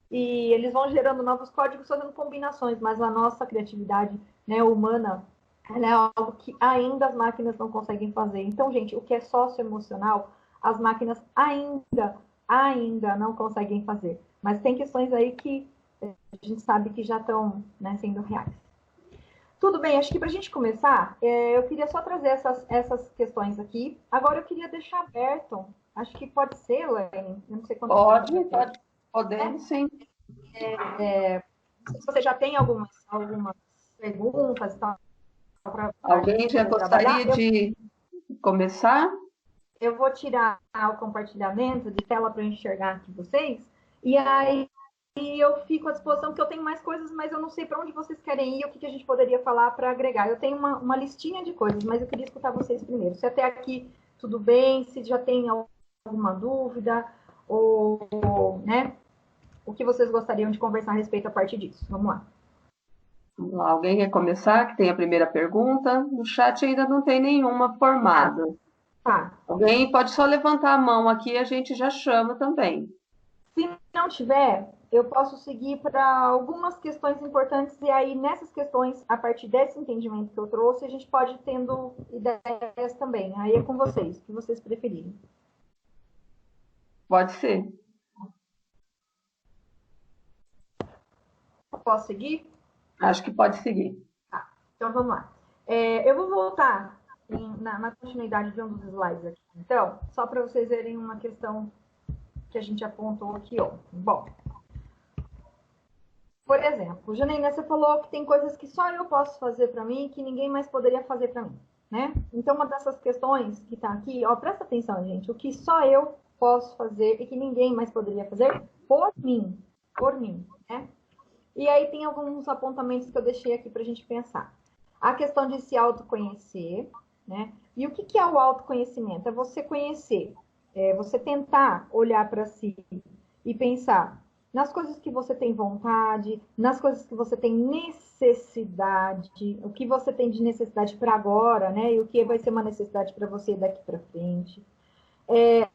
e eles vão gerando novos códigos, fazendo combinações, mas a nossa criatividade, né, humana, ela é algo que ainda as máquinas não conseguem fazer. Então, gente, o que é socioemocional, as máquinas ainda não conseguem fazer. Mas tem questões aí que a gente sabe que já estão, né, sendo reais. Tudo bem, acho que para a gente começar, eu queria só trazer essas questões aqui. Agora eu queria deixar aberto, acho que pode ser, Elaine, eu não sei quanto podemos sim. Se você já tem algumas perguntas, tá, alguém já gostaria de começar? Eu vou tirar o compartilhamento de tela para enxergar aqui vocês, e aí eu fico à disposição, porque eu tenho mais coisas, mas eu não sei para onde vocês querem ir, o que a gente poderia falar para agregar. Eu tenho uma listinha de coisas, mas eu queria escutar vocês primeiro. Se até aqui tudo bem, se já tem alguma dúvida, ou né, o que vocês gostariam de conversar a respeito a partir disso. Vamos lá. Alguém quer começar, que tem a primeira pergunta? No chat ainda não tem nenhuma formada. Tá. Alguém pode só levantar a mão aqui e a gente já chama também. Se não tiver, eu posso seguir para algumas questões importantes e aí nessas questões, a partir desse entendimento que eu trouxe, a gente pode ir tendo ideias também. Aí é com vocês, o que vocês preferirem. Pode ser. Posso seguir? Acho que pode seguir. Tá, então vamos lá. Eu vou voltar na continuidade de um dos slides aqui. Então, só para vocês verem uma questão que a gente apontou aqui, ó. Bom, por exemplo, Janaína, você falou que tem coisas que só eu posso fazer para mim e que ninguém mais poderia fazer para mim, né? Então, uma dessas questões que está aqui, ó, presta atenção, gente, o que só eu posso fazer e que ninguém mais poderia fazer por mim, né? E aí tem alguns apontamentos que eu deixei aqui para a gente pensar. A questão de se autoconhecer, né? E o que é o autoconhecimento? É você conhecer, você tentar olhar para si e pensar nas coisas que você tem vontade, nas coisas que você tem necessidade, o que você tem de necessidade para agora, né? E o que vai ser uma necessidade para você daqui para frente.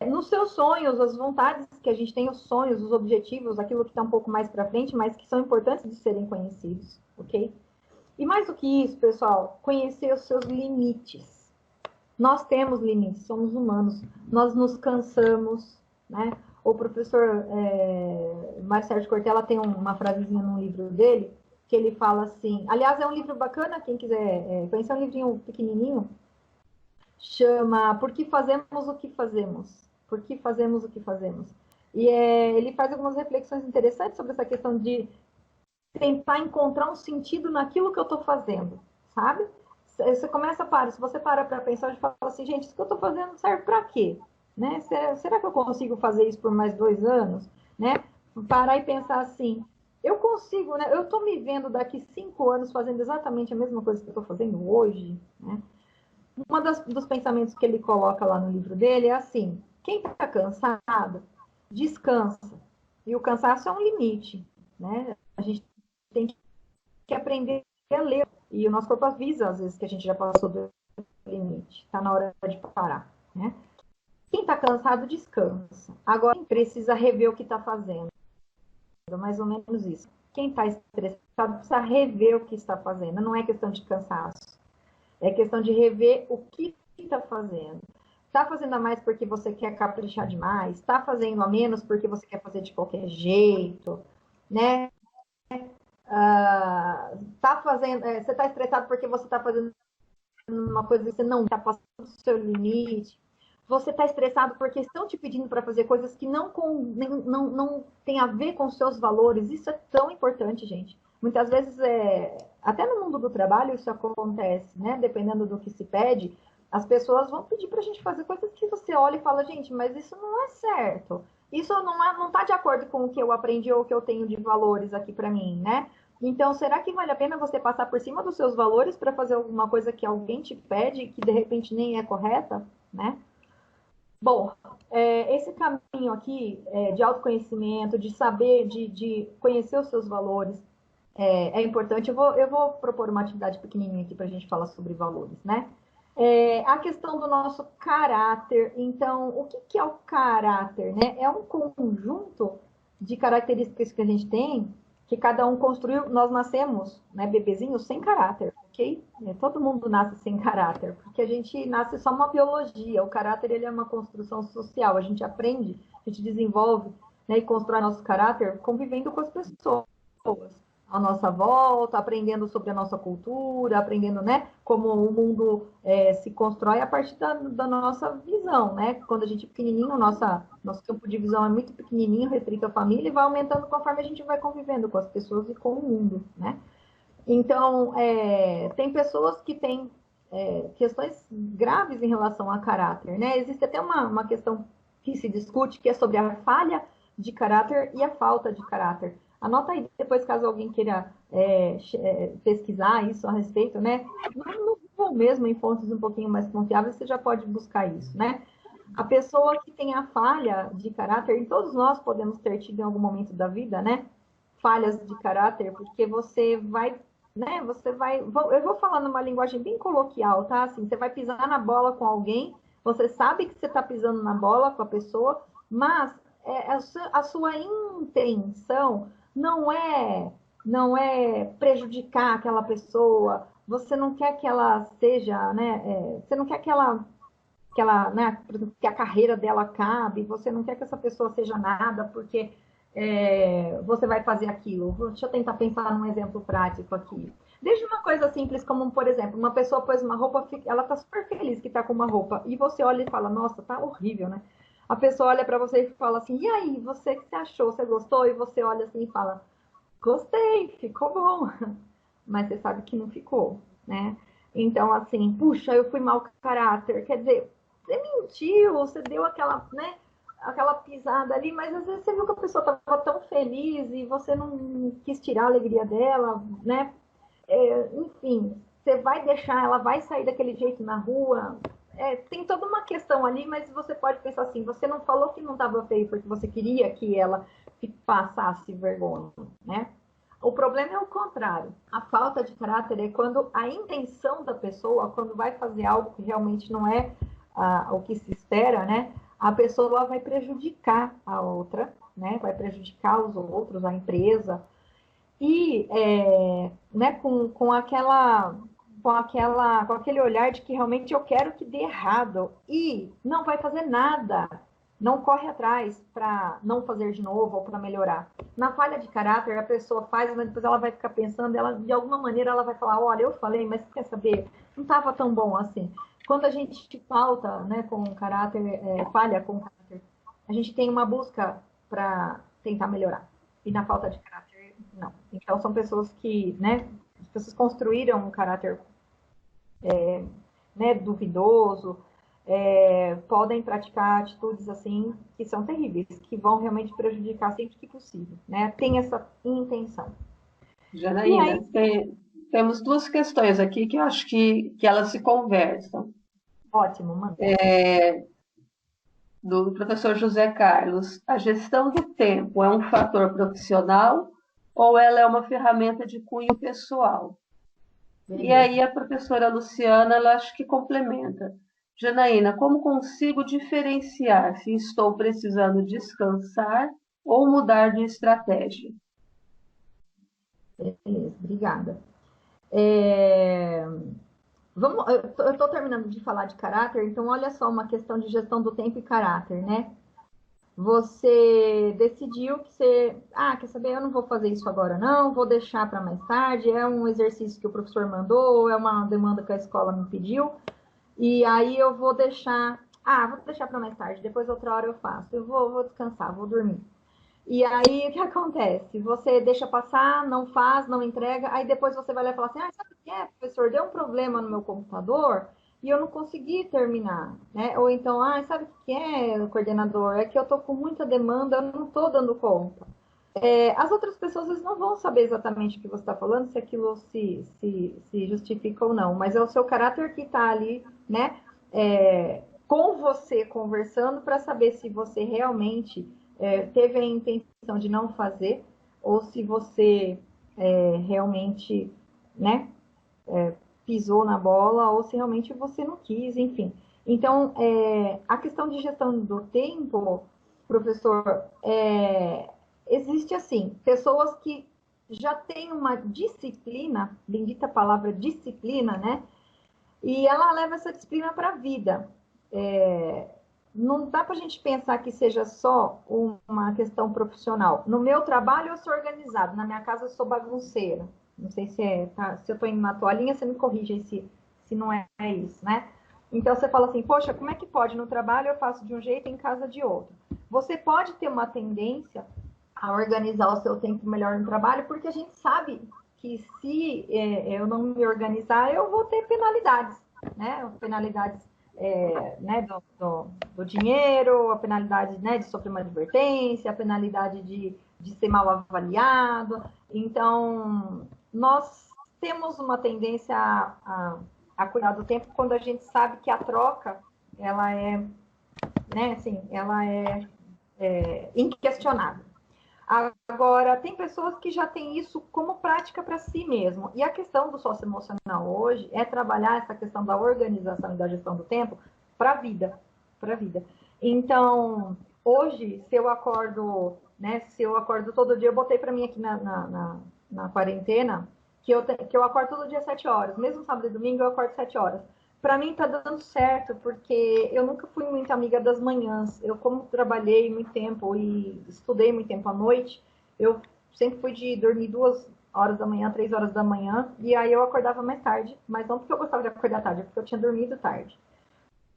Nos seus sonhos, as vontades que a gente tem, os sonhos, os objetivos, aquilo que está um pouco mais para frente, mas que são importantes de serem conhecidos, ok? E mais do que isso, pessoal, conhecer os seus limites. Nós temos limites, somos humanos, nós nos cansamos, né? O professor Marcelo de Cortella tem uma frasezinha no livro dele, que ele fala assim, aliás, é um livro bacana, quem quiser conhecer, é um livrinho pequenininho, chama Por que fazemos o que fazemos? Por que fazemos o que fazemos? E ele faz algumas reflexões interessantes sobre essa questão de tentar encontrar um sentido naquilo que eu estou fazendo, sabe? Você começa se você para pensar, e fala assim, gente, isso que eu estou fazendo serve para quê? Né? Será que eu consigo fazer isso por mais 2 anos? Né? Parar e pensar assim, eu consigo, né? Eu estou me vendo daqui 5 anos fazendo exatamente a mesma coisa que eu estou fazendo hoje, né? Um dos pensamentos que ele coloca lá no livro dele é assim, quem está cansado descansa. E o cansaço é um limite, né? A gente tem que aprender a ler. E o nosso corpo avisa, às vezes, que a gente já passou do limite. Está na hora de parar, né? Quem está cansado, descansa. Agora, quem precisa rever o que está fazendo. Mais ou menos isso. Quem está estressado precisa rever o que está fazendo. Não é questão de cansaço. É questão de rever o que está fazendo. Está fazendo a mais porque você quer caprichar demais? Está fazendo a menos porque você quer fazer de qualquer jeito? Né? Você está estressado porque você está fazendo uma coisa que você não está passando do seu limite. Você está estressado porque estão te pedindo para fazer coisas que não tem a ver com os seus valores. Isso é tão importante, gente. Muitas vezes, até no mundo do trabalho, isso acontece, né? Dependendo do que se pede, as pessoas vão pedir para a gente fazer coisas que você olha e fala, gente, mas isso não é certo. Isso não está de acordo com o que eu aprendi ou o que eu tenho de valores aqui para mim, né? Então, será que vale a pena você passar por cima dos seus valores para fazer alguma coisa que alguém te pede que de repente nem é correta, né? Bom, esse caminho aqui de autoconhecimento, de saber, de conhecer os seus valores, é importante. Eu vou propor uma atividade pequenininha aqui para a gente falar sobre valores, né? A questão do nosso caráter. Então, o que é o caráter, né? É um conjunto de características que a gente tem, que cada um construiu. Nós nascemos, né, bebezinhos, sem caráter, ok? Todo mundo nasce sem caráter, porque a gente nasce só uma biologia. O caráter, ele é uma construção social. A gente aprende, a gente desenvolve, né, e constrói nosso caráter convivendo com as pessoas à nossa volta, aprendendo sobre a nossa cultura, aprendendo, né, como o mundo se constrói a partir da nossa visão, né? Quando a gente é pequenininho, nosso campo de visão é muito pequenininho, restrito à família, e vai aumentando conforme a gente vai convivendo com as pessoas e com o mundo, né? Então, tem pessoas que têm questões graves em relação a caráter, né? Existe até uma questão que se discute, que é sobre a falha de caráter e a falta de caráter. Anota aí depois, caso alguém queira pesquisar isso a respeito, né? No Google mesmo, em fontes um pouquinho mais confiáveis, você já pode buscar isso, né? A pessoa que tem a falha de caráter, e todos nós podemos ter tido em algum momento da vida, né? Falhas de caráter, porque você vai, né? Eu vou falar numa linguagem bem coloquial, tá? Assim, você vai pisar na bola com alguém, você sabe que você está pisando na bola com a pessoa, mas a sua intenção não é prejudicar aquela pessoa. Você não quer que ela seja, né? Você não quer que ela, né, que a carreira dela acabe, você não quer que essa pessoa seja nada, porque você vai fazer aquilo. Deixa eu tentar pensar num exemplo prático aqui. Desde uma coisa simples, como, por exemplo, uma pessoa pôs uma roupa, ela tá super feliz que tá com uma roupa, e você olha e fala, nossa, tá horrível, né? A pessoa olha para você e fala assim, e aí, você, o que você achou? Você gostou? E você olha assim e fala, gostei, ficou bom. Mas você sabe que não ficou, né? Então, assim, puxa, eu fui mau caráter. Quer dizer, você mentiu, você deu aquela, né, aquela pisada ali, mas às vezes você viu que a pessoa estava tão feliz e você não quis tirar a alegria dela, né? Enfim, você vai deixar, ela vai sair daquele jeito na rua. Tem toda uma questão ali, mas você pode pensar assim, você não falou que não estava feio porque você queria que ela passasse vergonha, né? O problema é o contrário. A falta de caráter é quando a intenção da pessoa, quando vai fazer algo que realmente não é o que se espera, né? A pessoa vai prejudicar a outra, né? Vai prejudicar os outros, a empresa. E, né, com aquele olhar de que realmente eu quero que dê errado e não vai fazer nada, não corre atrás para não fazer de novo ou para melhorar. Na falha de caráter, a pessoa faz, mas depois ela vai ficar pensando, ela, de alguma maneira ela vai falar, olha, eu falei, mas quer saber, não estava tão bom assim. Quando a gente falta, né, com caráter, falha com caráter, a gente tem uma busca para tentar melhorar. E na falta de caráter, não. Então são pessoas que, né, as pessoas construíram um caráter, né, duvidoso, podem praticar atitudes assim que são terríveis, que vão realmente prejudicar sempre que possível, né? Tem essa intenção. E Janaína, aí, temos duas questões aqui que eu acho que elas se conversam. ótimo, manda. do professor José Carlos, a gestão do tempo é um fator profissional ou ela é uma ferramenta de cunho pessoal? E aí Beleza. a professora Luciana, ela acho que complementa. Janaína, como consigo diferenciar se estou precisando descansar ou mudar de estratégia? Beleza, obrigada. É, eu estou terminando de falar de caráter, então olha só uma questão de gestão do tempo e caráter, né? Você decidiu que quer saber, eu não vou fazer isso agora não, vou deixar para mais tarde, é um exercício que o professor mandou, é uma demanda que a escola me pediu, e aí eu vou deixar para mais tarde, depois outra hora eu faço, vou descansar, vou dormir. E aí, o que acontece? Você deixa passar, não faz, não entrega, aí depois você vai lá e fala assim, sabe o que é, professor? Deu um problema no meu computador e eu não consegui terminar, né? Ou então, sabe o que é, coordenador? É que eu tô com muita demanda, eu não tô dando conta. As outras pessoas eles não vão saber exatamente o que você está falando, se aquilo se justifica ou não, mas é o seu caráter que está ali, né? Com você conversando para saber se você realmente teve a intenção de não fazer ou se você realmente, né, pisou na bola ou se realmente você não quis, enfim. Então, a questão de gestão do tempo, professor, existe assim, pessoas que já têm uma disciplina, bendita palavra disciplina, né? E ela leva essa disciplina para a vida. Não dá para a gente pensar que seja só uma questão profissional. No meu trabalho eu sou organizado, na minha casa eu sou bagunceira. Não sei se eu estou indo na toalhinha, você me corrige aí se não é isso, né? Então você fala assim, poxa, como é que pode? No trabalho eu faço de um jeito, em casa de outro. Você pode ter uma tendência a organizar o seu tempo melhor no trabalho, porque a gente sabe que se eu não me organizar, eu vou ter penalidades, né? Penalidades né, do dinheiro, a penalidade, né, de sofrer uma advertência, a penalidade de ser mal avaliado. Então, nós temos uma tendência a cuidar do tempo quando a gente sabe que a troca, ela é, né, assim, ela é inquestionável. Agora, tem pessoas que já têm isso como prática para si mesmo. E a questão do socioemocional hoje é trabalhar essa questão da organização e da gestão do tempo para a vida. Para a vida. Então, hoje, se eu acordo, né, se eu acordo todo dia, eu botei para mim aqui na quarentena, que eu acordo todo dia às 7 horas. Mesmo sábado e domingo, eu acordo às 7 horas. Para mim tá dando certo, porque eu nunca fui muito amiga das manhãs. Eu, como trabalhei muito tempo e estudei muito tempo à noite, eu sempre fui de dormir 2 horas da manhã, 3 horas da manhã, e aí eu acordava mais tarde, mas não porque eu gostava de acordar tarde, é porque eu tinha dormido tarde.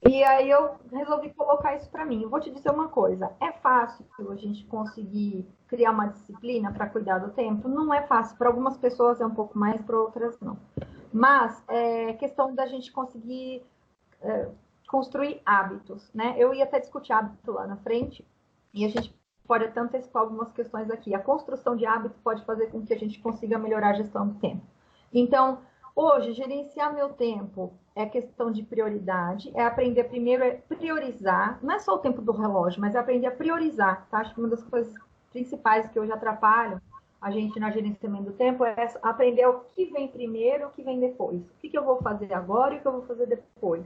E aí eu resolvi colocar isso para mim. Eu vou te dizer uma coisa, é fácil a gente conseguir criar uma disciplina para cuidar do tempo? Não é fácil. Para algumas pessoas é um pouco mais, para outras não. Mas é questão da gente conseguir construir hábitos, né? Eu ia até discutir hábito lá na frente, e a gente pode até antecipar algumas questões aqui. A construção de hábitos pode fazer com que a gente consiga melhorar a gestão do tempo. Então, hoje, gerenciar meu tempo é questão de prioridade, é aprender primeiro a priorizar, não é só o tempo do relógio, mas é aprender a priorizar, tá? Acho que uma das coisas principais que hoje atrapalham a gente no gerenciamento do tempo é aprender o que vem primeiro, o que vem depois. O que eu vou fazer agora e o que eu vou fazer depois.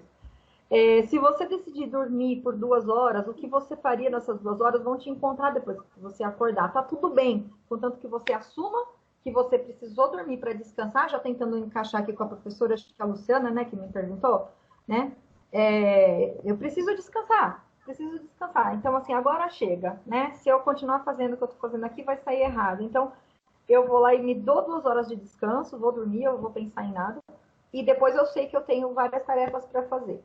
Se você decidir dormir por 2 horas, o que você faria nessas 2 horas vão te encontrar depois que você acordar. Tá tudo bem, contanto que você assuma que você precisou dormir para descansar, já tentando encaixar aqui com a professora, acho que a Luciana, né, que me perguntou, né? Eu preciso descansar, preciso descansar. Então, assim, agora chega, né? Se eu continuar fazendo o que eu estou fazendo aqui, vai sair errado. Então, eu vou lá e me dou 2 horas de descanso, vou dormir, eu vou pensar em nada, e depois eu sei que eu tenho várias tarefas para fazer.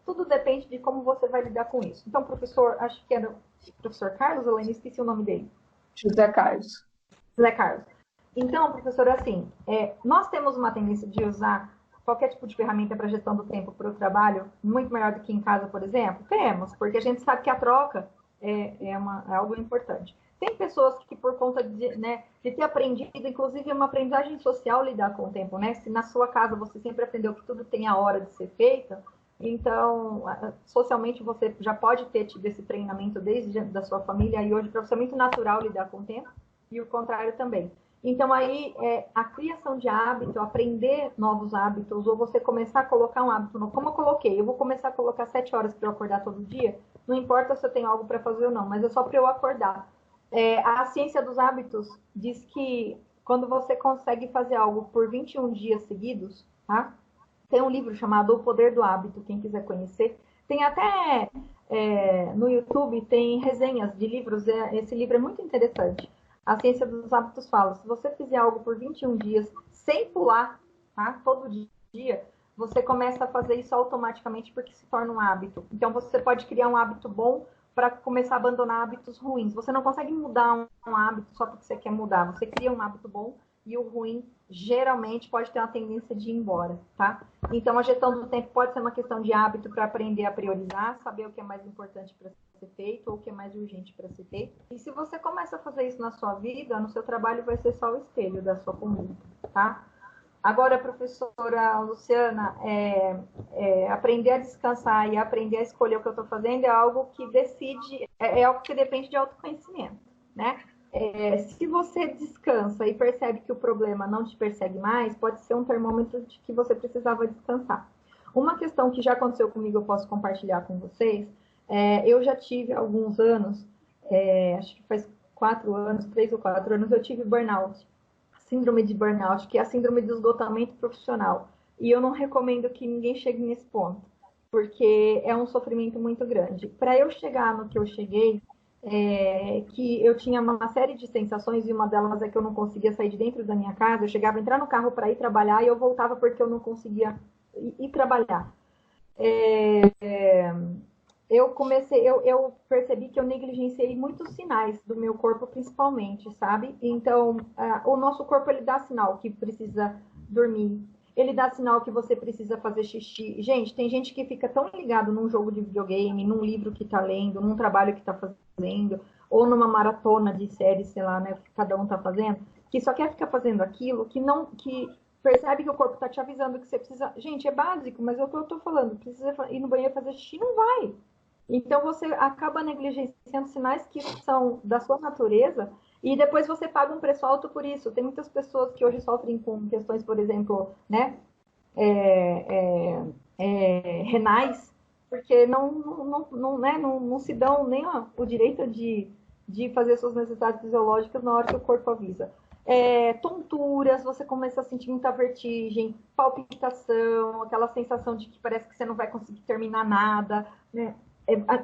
Tudo depende de como você vai lidar com isso. Então, professor, acho que era o professor Carlos, eu ainda esqueci o nome dele. José Carlos. José Carlos. Então, professor, assim, nós temos uma tendência de usar qualquer tipo de ferramenta para gestão do tempo para o trabalho, muito melhor do que em casa, por exemplo? Temos, porque a gente sabe que a troca é algo importante. Tem pessoas que, por conta né, de ter aprendido, inclusive é uma aprendizagem social lidar com o tempo, né? Se na sua casa você sempre aprendeu que tudo tem a hora de ser feita, Então, socialmente, você já pode ter tido esse treinamento desde da sua família, e hoje para você é muito natural lidar com o tempo, e o contrário também. Então, aí, a criação de hábito, aprender novos hábitos, ou você começar a colocar um hábito novo. Como eu coloquei, eu vou começar a colocar 7 horas para eu acordar todo dia, não importa se eu tenho algo para fazer ou não, mas é só para eu acordar. A ciência dos hábitos diz que quando você consegue fazer algo por 21 dias seguidos, tá? Tem um livro chamado O Poder do Hábito, quem quiser conhecer. Tem até no YouTube, tem resenhas de livros. Esse livro é muito interessante. A Ciência dos Hábitos fala, se você fizer algo por 21 dias, sem pular, tá? Todo dia, você começa a fazer isso automaticamente porque se torna um hábito. Então, você pode criar um hábito bom para começar a abandonar hábitos ruins. Você não consegue mudar um hábito só porque você quer mudar. Você cria um hábito bom e o ruim geralmente pode ter uma tendência de ir embora, tá? Então, a gestão do tempo pode ser uma questão de hábito para aprender a priorizar, saber o que é mais importante para ser feito ou o que é mais urgente para ser feito. E se você começa a fazer isso na sua vida, no seu trabalho vai ser só o espelho da sua conduta, tá? Agora, professora Luciana, aprender a descansar e aprender a escolher o que eu estou fazendo é algo que decide, é algo que depende de autoconhecimento, né? Se você descansa e percebe que o problema não te persegue mais, pode ser um termômetro de que você precisava descansar. Uma questão que já aconteceu comigo, eu posso compartilhar com vocês. Eu já tive alguns anos, acho que faz 4 anos, 3 ou 4 anos, eu tive burnout. Síndrome de burnout, que é a síndrome de esgotamento profissional. E eu não recomendo que ninguém chegue nesse ponto, porque é um sofrimento muito grande. Para eu chegar no que eu cheguei, que eu tinha uma série de sensações, e uma delas é que eu não conseguia sair de dentro da minha casa. Eu chegava a entrar no carro para ir trabalhar e eu voltava porque eu não conseguia ir trabalhar. Eu percebi que eu negligenciei muitos sinais do meu corpo, principalmente, sabe? Então, o nosso corpo, ele dá sinal que precisa dormir, ele dá sinal que você precisa fazer xixi. Gente, tem gente que fica tão ligado num jogo de videogame, num livro que tá lendo, num trabalho que tá fazendo, ou numa maratona de séries, sei lá, né, que cada um tá fazendo, que só quer ficar fazendo aquilo, que percebe que o corpo tá te avisando que você precisa... Gente, é básico, mas é o que eu tô falando, precisa ir no banheiro fazer xixi, não vai. Então, você acaba negligenciando sinais que são da sua natureza e depois você paga um preço alto por isso. Tem muitas pessoas que hoje sofrem com questões, por exemplo, né, renais, porque não se dão nem o direito de fazer suas necessidades fisiológicas na hora que o corpo avisa. Tonturas, você começa a sentir muita vertigem, palpitação, aquela sensação de que parece que você não vai conseguir terminar nada, né?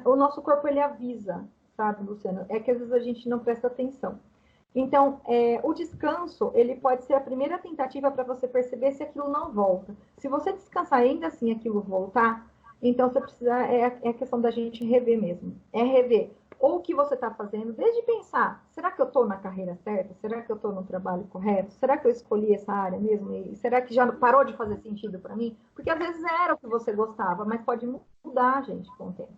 O nosso corpo, ele avisa, sabe, Luciano? É que às vezes a gente não presta atenção. Então, o descanso, ele pode ser a primeira tentativa para você perceber se aquilo não volta. Se você descansar ainda assim aquilo voltar, então você precisa, a questão da gente rever mesmo. É rever ou o que você está fazendo, desde pensar, será que eu estou na carreira certa? Será que eu estou no trabalho correto? Será que eu escolhi essa área mesmo? E será que já parou de fazer sentido para mim? Porque às vezes era o que você gostava, mas pode mudar, gente, com o tempo.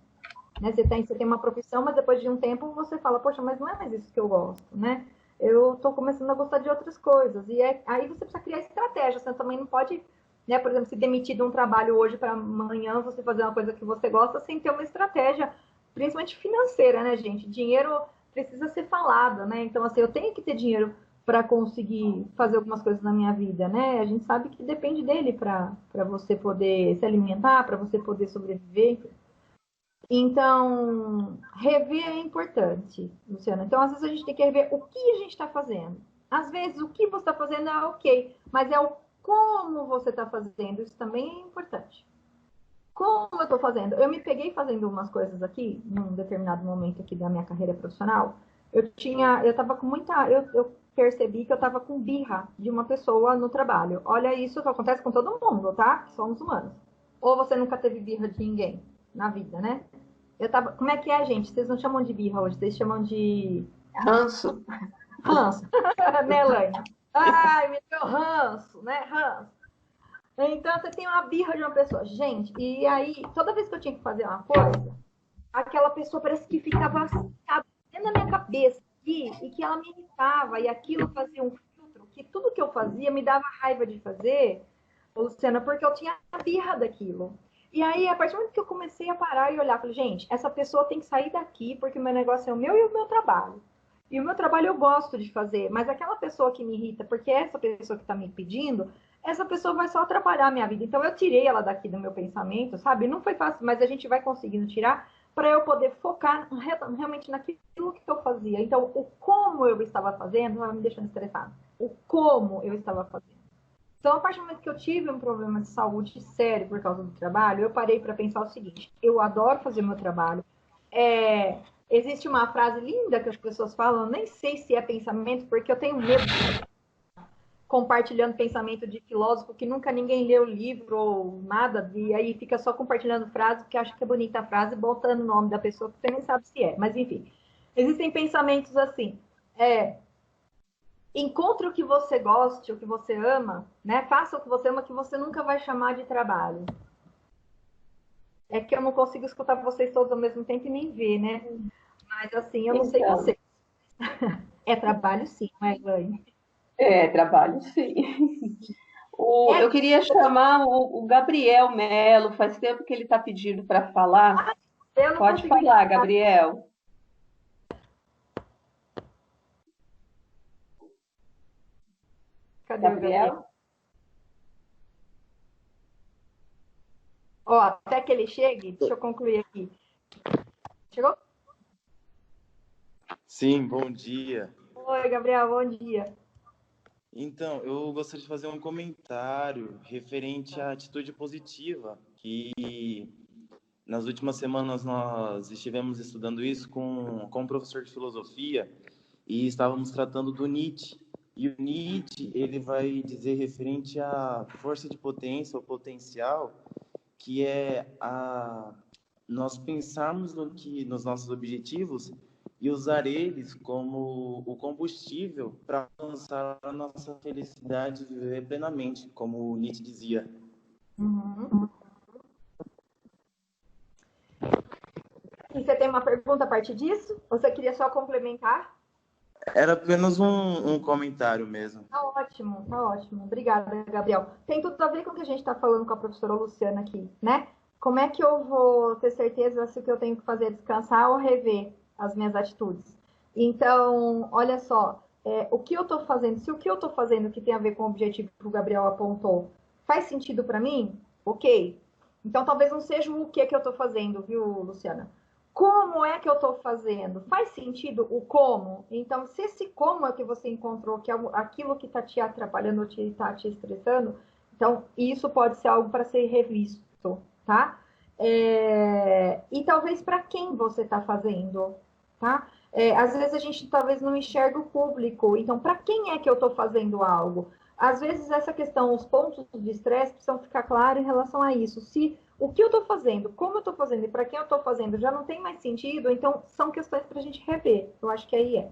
Né? Você tem uma profissão, mas depois de um tempo você fala, poxa, mas não é mais isso que eu gosto, né? Eu estou começando a gostar de outras coisas. E aí você precisa criar estratégia. Você também não pode, né, por exemplo, se demitir de um trabalho hoje para amanhã você fazer uma coisa que você gosta sem ter uma estratégia, principalmente financeira, né, gente? Dinheiro precisa ser falado, né? Então, assim, eu tenho que ter dinheiro para conseguir fazer algumas coisas na minha vida, né? A gente sabe que depende dele para você poder se alimentar, para você poder sobreviver. Então, rever é importante, Luciana. Então, às vezes a gente tem que rever o que a gente está fazendo. Às vezes, o que você está fazendo é ok, mas é o como você está fazendo. Isso também é importante. Como eu estou fazendo? Eu me peguei fazendo umas coisas aqui, num determinado momento aqui da minha carreira profissional. Eu estava com muita... Eu percebi que eu estava com birra de uma pessoa no trabalho. Olha, isso que acontece com todo mundo, tá? Que somos humanos. Ou você nunca teve birra de ninguém na vida, né? Como é que é, gente? Vocês não chamam de birra hoje, vocês chamam de... Ranço. Ranço. Né, Elaine? Ai, me deu ranço, né? Ranço. Então, você tem uma birra de uma pessoa. Gente, e aí, toda vez que eu tinha que fazer uma coisa, aquela pessoa parece que ficava dentro da minha cabeça aqui, e que ela me irritava, e aquilo fazia um filtro, que tudo que eu fazia me dava raiva de fazer, Luciana, porque eu tinha a birra daquilo. E aí, a partir do momento que eu comecei a parar e olhar, falei, gente, essa pessoa tem que sair daqui porque o meu negócio é o meu e o meu trabalho. E o meu trabalho eu gosto de fazer, mas aquela pessoa que me irrita, porque é essa pessoa que está me pedindo, essa pessoa vai só atrapalhar a minha vida. Então eu tirei ela daqui do meu pensamento, sabe? Não foi fácil, mas a gente vai conseguindo tirar para eu poder focar realmente naquilo que eu fazia. Então, o como eu estava fazendo estava me deixando estressada. O como eu estava fazendo. Então, a partir do momento que eu tive um problema de saúde sério por causa do trabalho, eu parei para pensar o seguinte: eu adoro fazer meu trabalho. É, existe uma frase linda que as pessoas falam, nem sei se é pensamento, porque eu tenho medo de compartilhando pensamento de filósofo que nunca ninguém leu o livro ou nada, e aí fica só compartilhando frase porque acha que é bonita a frase, botando o nome da pessoa que você nem sabe se é. Mas enfim, existem pensamentos assim. Encontre o que você goste, o que você ama, né? Faça o que você ama, que você nunca vai chamar de trabalho. É que eu não consigo escutar vocês todos ao mesmo tempo e nem ver, né? Mas assim, eu não sei Então, você. É trabalho sim, não é, Elaine? trabalho sim. É, Eu queria chamar o Gabriel Melo, faz tempo que ele está pedindo para falar. eu não Pode consegui. falar, Gabriel. Cadê o Gabriel? Gabriel? Ó, até que ele chegue, deixa eu concluir aqui. Chegou? Sim, bom dia. Oi, Gabriel, bom dia. Então, eu gostaria de fazer um comentário referente à atitude positiva, que nas últimas semanas nós estivemos estudando isso com um professor de filosofia e estávamos tratando do Nietzsche. E o Nietzsche, ele vai dizer referente à força de potência, ou potencial, que é nós pensarmos nos nossos objetivos e usar eles como o combustível para alcançar a nossa felicidade e viver plenamente, como Nietzsche dizia. Uhum. E você tem uma pergunta a partir disso? Ou você queria só complementar? Era apenas um comentário mesmo. Tá ótimo, tá ótimo. Obrigada, Gabriel. Tem tudo a ver com o que a gente está falando com a professora Luciana aqui, né? Como é que eu vou ter certeza se o que eu tenho que fazer é descansar ou rever as minhas atitudes? Então, olha só, o que eu estou fazendo, se o que eu estou fazendo que tem a ver com o objetivo que o Gabriel apontou faz sentido para mim, ok. Então, talvez não seja o que eu estou fazendo, viu, Luciana? Como é que eu estou fazendo? Faz sentido o como? Então, se esse como é que você encontrou, que é aquilo que está te atrapalhando ou está te estressando, então isso pode ser algo para ser revisto, tá? E talvez para quem você está fazendo, tá? Às vezes a gente talvez não enxerga o público, então para quem é que eu estou fazendo algo? Às vezes essa questão, os pontos de estresse precisam ficar claros em relação a isso. Se o que eu estou fazendo, como eu estou fazendo e para quem eu estou fazendo já não tem mais sentido, então são questões para a gente rever. Eu acho que aí é.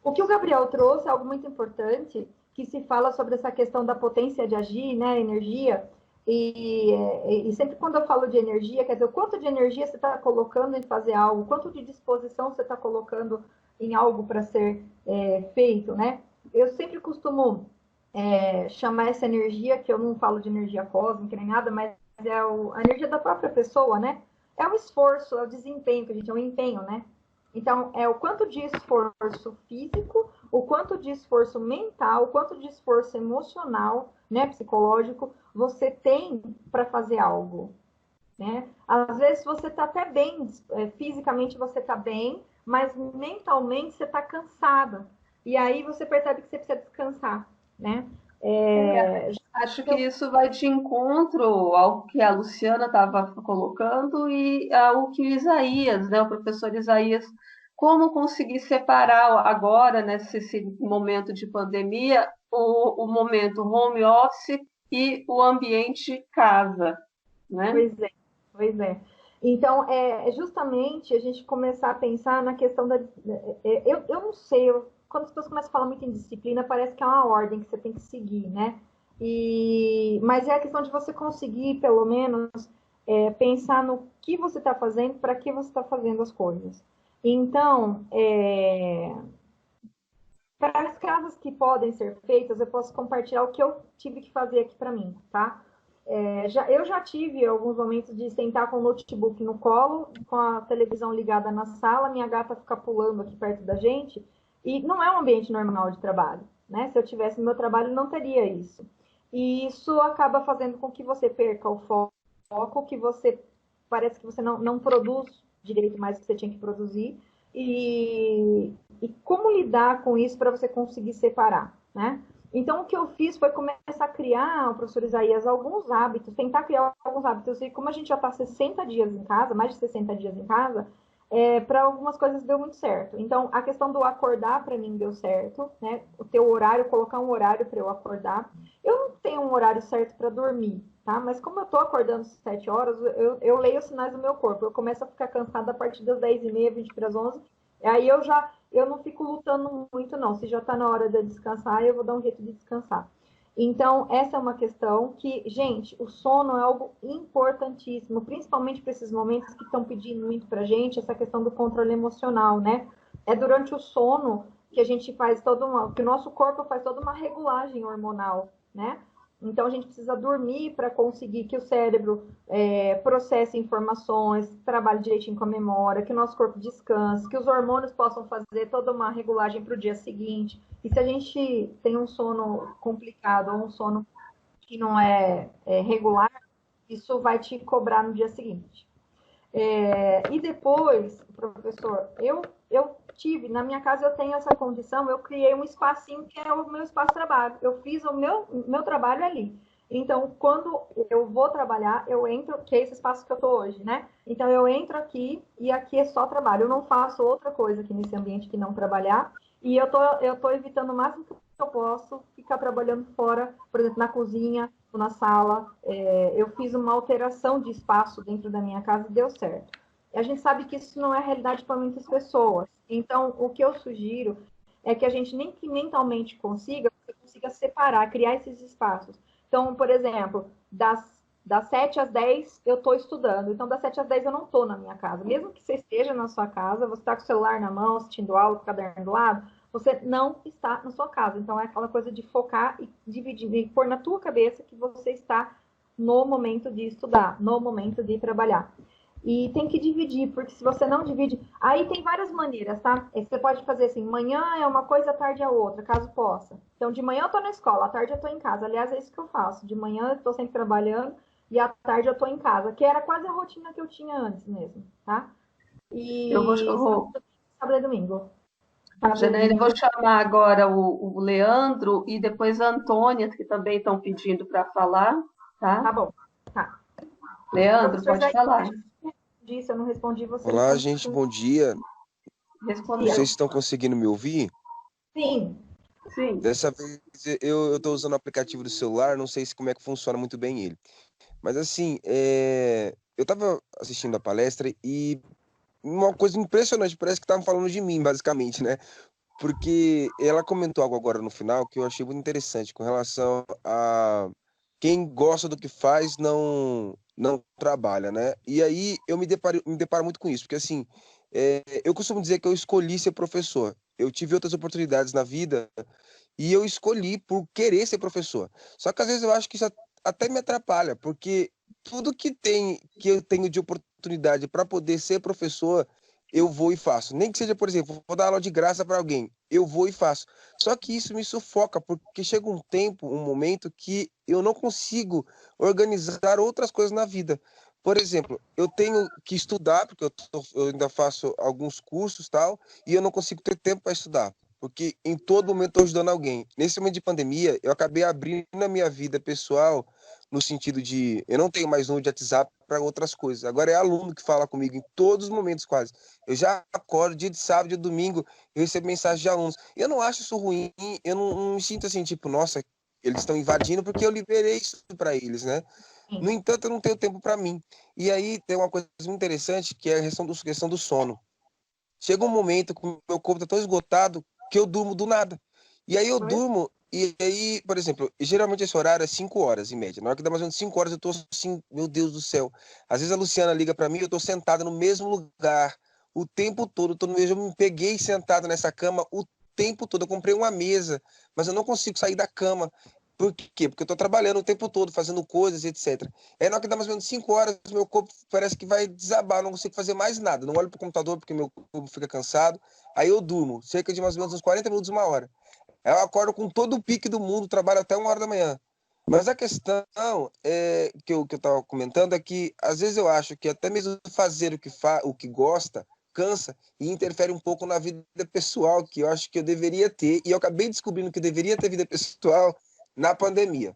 O que o Gabriel trouxe é algo muito importante, que se fala sobre essa questão da potência de agir, né, energia, e sempre quando eu falo de energia, quer dizer, o quanto de energia você está colocando em fazer algo, quanto de disposição você está colocando em algo para ser feito, né? Eu sempre costumo chamar essa energia, que eu não falo de energia cósmica nem nada, mas a energia da própria pessoa, né? É o esforço, é o desempenho, que a gente é o empenho, né? Então, é o quanto de esforço físico, o quanto de esforço mental, o quanto de esforço emocional, né, psicológico, você tem para fazer algo, né? Às vezes você está até bem, fisicamente você está bem, mas mentalmente você está cansada. E aí você percebe que você precisa descansar, né? Acho que isso vai de encontro ao que a Luciana estava colocando e ao que o Isaías, né, o professor Isaías, como conseguir separar agora, nesse momento de pandemia, o momento home office e o ambiente casa, né? Pois é, pois é. Então, justamente a gente começar a pensar na questão da. Eu não sei, quando as pessoas começam a falar muito em disciplina, parece que é uma ordem que você tem que seguir, né? Mas é a questão de você conseguir, pelo menos, pensar no que você está fazendo, para que você está fazendo as coisas. Então, para as casas que podem ser feitas, eu posso compartilhar o que eu tive que fazer aqui para mim, tá? eu já tive alguns momentos de sentar com o notebook no colo, com a televisão ligada na sala, minha gata fica pulando aqui perto da gente, e não é um ambiente normal de trabalho, né? Se eu tivesse no meu trabalho, não teria isso. E isso acaba fazendo com que você perca o foco, que você parece que você não produz direito mais que você tinha que produzir, e como lidar com isso para você conseguir separar, né? Então, o que eu fiz foi começar a criar, o professor Isaías, alguns hábitos, tentar criar alguns hábitos. E como a gente já está 60 dias em casa, mais de 60 dias em casa, para algumas coisas deu muito certo. Então, a questão do acordar, para mim, deu certo, né? O teu horário, colocar um horário para eu acordar. Eu não tenho um horário certo para dormir, tá? Mas como eu estou acordando 7 horas, eu leio os sinais do meu corpo. Eu começo a ficar cansada a partir das 10h30, 20 para as 11. Aí eu não fico lutando muito, não. Se já está na hora de descansar, eu vou dar um jeito de descansar. Então, essa é uma questão que, gente, o sono é algo importantíssimo, principalmente para esses momentos que estão pedindo muito para a gente, essa questão do controle emocional, né? É durante o sono que a gente faz que o nosso corpo faz toda uma regulagem hormonal, né? Então, a gente precisa dormir para conseguir que o cérebro processe informações, trabalhe direitinho com a memória, que o nosso corpo descanse, que os hormônios possam fazer toda uma regulagem para o dia seguinte. E se a gente tem um sono complicado ou um sono que não é regular, isso vai te cobrar no dia seguinte. E depois, professor, eu tive, na minha casa eu tenho essa condição, eu criei um espacinho que é o meu espaço de trabalho. Eu fiz o meu trabalho ali. Então, quando eu vou trabalhar, eu entro, que é esse espaço que eu tô hoje, né? Então, eu entro aqui e aqui é só trabalho. Eu não faço outra coisa aqui nesse ambiente que não trabalhar. E eu tô evitando o máximo que eu posso ficar trabalhando fora, por exemplo, na cozinha ou na sala. Eu fiz uma alteração de espaço dentro da minha casa e deu certo. A gente sabe que isso não é realidade para muitas pessoas. Então, o que eu sugiro é que a gente nem que mentalmente consiga separar, criar esses espaços. Então, por exemplo, das 7 às 10 eu estou estudando. Então, das 7 às 10 eu não estou na minha casa. Mesmo que você esteja na sua casa, você está com o celular na mão, assistindo aula, com o caderno do lado, você não está na sua casa. Então, é aquela coisa de focar e dividir, e pôr na tua cabeça que você está no momento de estudar, no momento de trabalhar. E tem que dividir, porque se você não divide... Aí tem várias maneiras, tá? Você pode fazer assim, manhã é uma coisa, tarde é outra, caso possa. Então, de manhã eu tô na escola, à tarde eu tô em casa. Aliás, é isso que eu faço. De manhã eu tô sempre trabalhando e à tarde eu tô em casa, que era quase a rotina que eu tinha antes mesmo, tá? E Eu vou... sábado e domingo. Janaína, eu vou chamar agora o Leandro e depois a Antônia, que também estão pedindo para falar, tá? Tá bom, tá. Leandro, pode falar. Eu não respondi você. Olá, gente, bom dia. Respondeu. Vocês estão conseguindo me ouvir? Sim. Sim. Dessa vez eu estou usando o aplicativo do celular, não sei como é que funciona muito bem ele. Mas assim, eu estava assistindo a palestra e uma coisa impressionante, parece que estavam falando de mim, basicamente, né? Porque ela comentou algo agora no final que eu achei muito interessante com relação a quem gosta do que faz não trabalha, né? E aí eu me deparo muito com isso, porque assim, eu costumo dizer que eu escolhi ser professor. Eu tive outras oportunidades na vida e eu escolhi por querer ser professor. Só que às vezes eu acho que isso até me atrapalha, porque tudo que eu tenho de oportunidade para poder ser professor, eu vou e faço. Nem que seja, por exemplo, vou dar aula de graça para alguém, eu vou e faço. Só que isso me sufoca, porque chega um tempo, um momento que eu não consigo organizar outras coisas na vida. Por exemplo, eu tenho que estudar, porque eu ainda faço alguns cursos e tal, e eu não consigo ter tempo para estudar, porque em todo momento estou ajudando alguém. Nesse momento de pandemia, eu acabei abrindo a minha vida pessoal, no sentido de eu não tenho mais número de WhatsApp para outras coisas. Agora é aluno que fala comigo em todos os momentos quase. Eu já acordo dia de sábado, dia de domingo, eu recebo mensagem de alunos. Eu não acho isso ruim, eu não me sinto assim, tipo, nossa, eles estão invadindo porque eu liberei isso para eles, né? No entanto, eu não tenho tempo para mim. E aí tem uma coisa muito interessante, que é a questão do sono. Chega um momento que o meu corpo está tão esgotado que eu durmo do nada. E aí eu durmo, e aí, por exemplo, geralmente esse horário é 5 horas em média. Na hora que dá mais ou menos 5 horas, eu tô assim, meu Deus do céu. Às vezes a Luciana liga para mim, eu tô sentada no mesmo lugar o tempo todo. Eu me peguei sentado nessa cama o tempo todo. Eu comprei uma mesa, mas eu não consigo sair da cama. Por quê? Porque eu tô trabalhando o tempo todo, fazendo coisas, etc. Aí na hora que dá mais ou menos 5 horas, meu corpo parece que vai desabar, não consigo fazer mais nada. Não olho pro computador porque meu corpo fica cansado. Aí eu durmo, cerca de mais ou menos uns 40 minutos, 1 hora. Aí eu acordo com todo o pique do mundo, trabalho até 1 hora da manhã. Mas a questão que eu tava comentando é que, às vezes, eu acho que até mesmo fazer o que gosta cansa e interfere um pouco na vida pessoal, que eu acho que eu deveria ter, e eu acabei descobrindo que eu deveria ter vida pessoal na pandemia.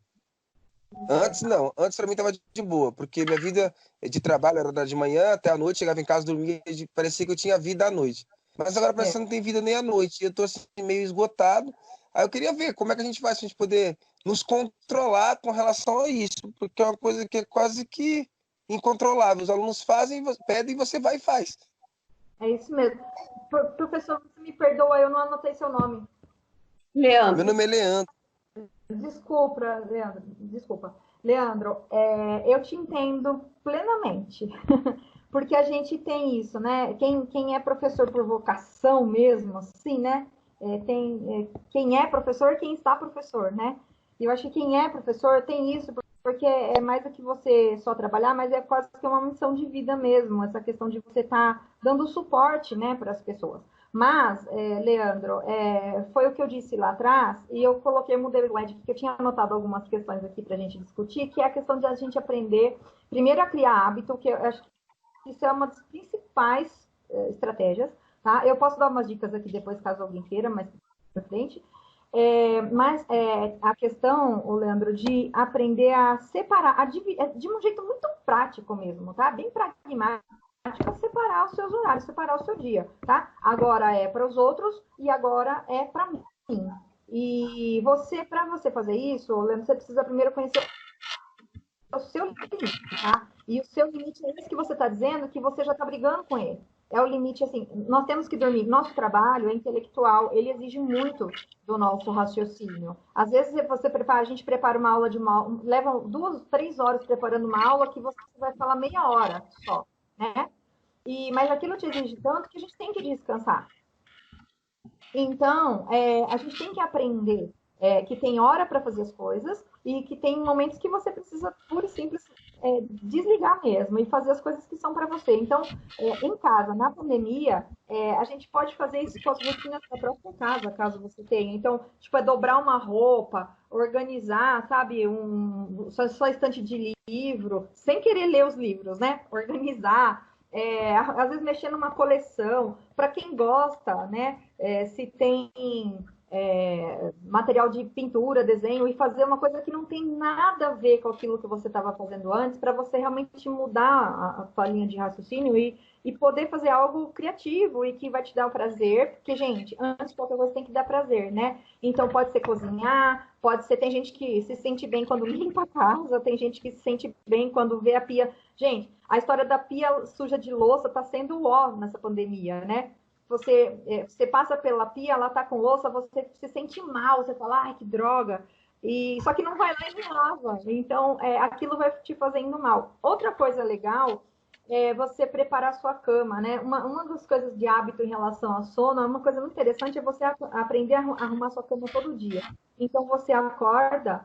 Antes não, antes para mim estava de boa, porque minha vida de trabalho era de manhã até a noite, chegava em casa, dormia, parecia que eu tinha vida à noite. Mas agora parece É, que não tem vida nem à noite, e eu tô assim, meio esgotado. Aí eu queria ver como é que a gente faz pra gente poder nos controlar com relação a isso, porque é uma coisa que é quase que incontrolável. Os alunos fazem, pedem e você vai e faz. é isso mesmo. Professor, você me perdoa, eu não anotei seu nome. Meu Leandro, nome é Leandro. Desculpa, Leandro. Desculpa. Leandro, eu te entendo plenamente. Porque a gente tem isso, né? Quem é professor por vocação mesmo, assim, né? Quem é professor, quem está professor, né? E eu acho que quem é professor tem isso, porque é mais do que você só trabalhar, mas é quase que uma missão de vida mesmo, essa questão de você estar dando suporte, né, para as pessoas. Mas, Leandro, foi o que eu disse lá atrás, e eu coloquei, mudei o slide, porque eu tinha anotado algumas questões aqui para a gente discutir, que é a questão de a gente aprender, primeiro, a criar hábito, que eu acho que isso é uma das principais estratégias, tá? Eu posso dar umas dicas aqui depois, caso alguém queira, mais para frente. Mas a questão, o Leandro, de aprender a separar, de um jeito muito prático mesmo, tá? Bem pragmático, separar os seus horários, separar o seu dia, tá? Agora é para os outros e agora é para mim. E para você fazer isso, Leandro, você precisa primeiro conhecer o seu limite, tá? E o seu limite é esse que você está dizendo que você já está brigando com ele. É o limite, assim, nós temos que dormir. Nosso trabalho é intelectual, ele exige muito do nosso raciocínio. Às vezes a gente prepara uma aula leva 2, 3 horas preparando uma aula que você vai falar meia hora só, né? Mas aquilo te exige tanto que a gente tem que descansar. Então, a gente tem que aprender que tem hora para fazer as coisas e que tem momentos que você precisa, pura e simples, desligar mesmo e fazer as coisas que são para você. Então, em casa, na pandemia, a gente pode fazer isso com as rotinas da própria casa, caso você tenha. Então, tipo, dobrar uma roupa, organizar, sabe, só estante de livro, sem querer ler os livros, né? Organizar. Às vezes mexer numa coleção, para quem gosta, né? Se tem material de pintura, desenho, e fazer uma coisa que não tem nada a ver com aquilo que você estava fazendo antes, para você realmente mudar a sua linha de raciocínio e poder fazer algo criativo e que vai te dar um prazer, porque, gente, antes de qualquer coisa tem que dar prazer, né? Então pode ser cozinhar, tem gente que se sente bem quando limpa a casa, tem gente que se sente bem quando vê a pia. Gente, a história da pia suja de louça está sendo ó nessa pandemia, né? Você passa pela pia, ela tá com louça, você se sente mal, você fala, ai, que droga. Só que não vai lá e não lava. Então, aquilo vai te fazendo mal. Outra coisa legal é você preparar a sua cama, né? Uma das coisas de hábito em relação ao sono, uma coisa muito interessante é você aprender a arrumar a sua cama todo dia. Então, você acorda,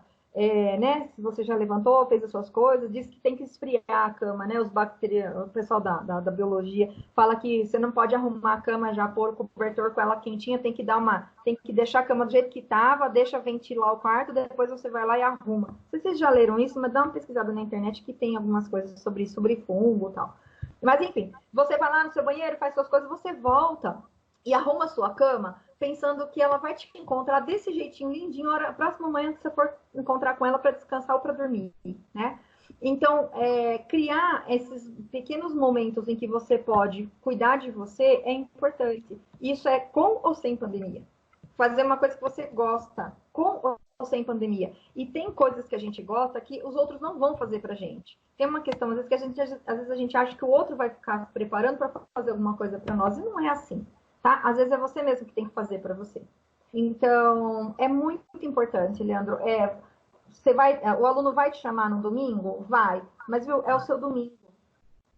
né? Se você já levantou, fez as suas coisas, diz que tem que esfriar a cama, né? O pessoal da biologia fala que você não pode arrumar a cama já, pôr o cobertor com ela quentinha, tem que deixar a cama do jeito que estava, deixa ventilar o quarto, depois você vai lá e arruma. Não sei se vocês já leram isso, mas dá uma pesquisada na internet que tem algumas coisas sobre fungo e tal. Mas enfim, você vai lá no seu banheiro, faz suas coisas, você volta e arruma a sua cama, pensando que ela vai te encontrar desse jeitinho lindinho a próxima manhã que você for encontrar com ela para descansar ou para dormir, né? Então, criar esses pequenos momentos em que você pode cuidar de você é importante. Isso é com ou sem pandemia. Fazer uma coisa que você gosta, com ou sem pandemia. E tem coisas que a gente gosta que os outros não vão fazer pra gente. Tem uma questão, às vezes a gente acha que o outro vai ficar se preparando para fazer alguma coisa para nós, e não é assim. Tá? Às vezes é você mesmo que tem que fazer para você. Então, é muito importante, Leandro. O aluno vai te chamar no domingo? Vai. Mas viu, é o seu domingo.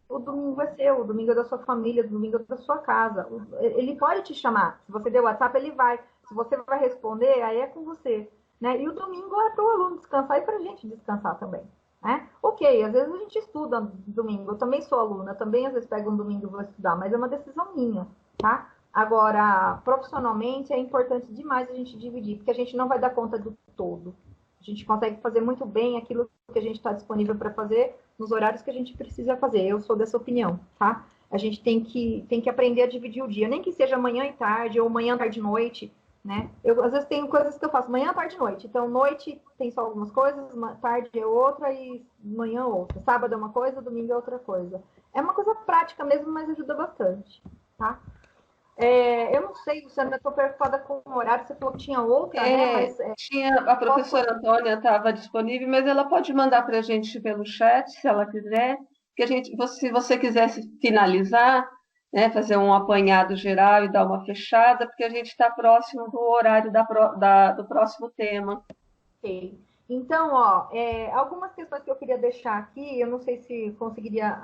O domingo é seu, o domingo é da sua família, o domingo é da sua casa. Ele pode te chamar. Se você der o WhatsApp, ele vai. Se você vai responder, aí é com você. né? E o domingo é para o aluno descansar e para a gente descansar também, né? Ok, às vezes a gente estuda domingo, eu também sou aluna, também às vezes pego um domingo e vou estudar, mas é uma decisão minha, tá? Agora, profissionalmente, é importante demais a gente dividir, porque a gente não vai dar conta do todo. A gente consegue fazer muito bem aquilo que a gente está disponível para fazer nos horários que a gente precisa fazer. Eu sou dessa opinião, tá? A gente tem que aprender a dividir o dia, nem que seja manhã e tarde, ou manhã, tarde e noite, né? Eu, às vezes, tenho coisas que eu faço manhã, tarde e noite. Então, noite tem só algumas coisas, tarde é outra e manhã outra. Sábado é uma coisa, domingo é outra coisa. É uma coisa prática mesmo, mas ajuda bastante, tá? Eu não sei, Luciana, eu estou preocupada com o horário, você falou que tinha outra, né? Mas Tinha, a professora Antônia estava disponível, mas ela pode mandar para a gente pelo chat, se ela quiser, que a gente, se você quisesse finalizar, né, fazer um apanhado geral e dar uma fechada, porque a gente está próximo do horário do próximo tema. ok. Então, ó, algumas questões que eu queria deixar aqui, eu não sei se conseguiria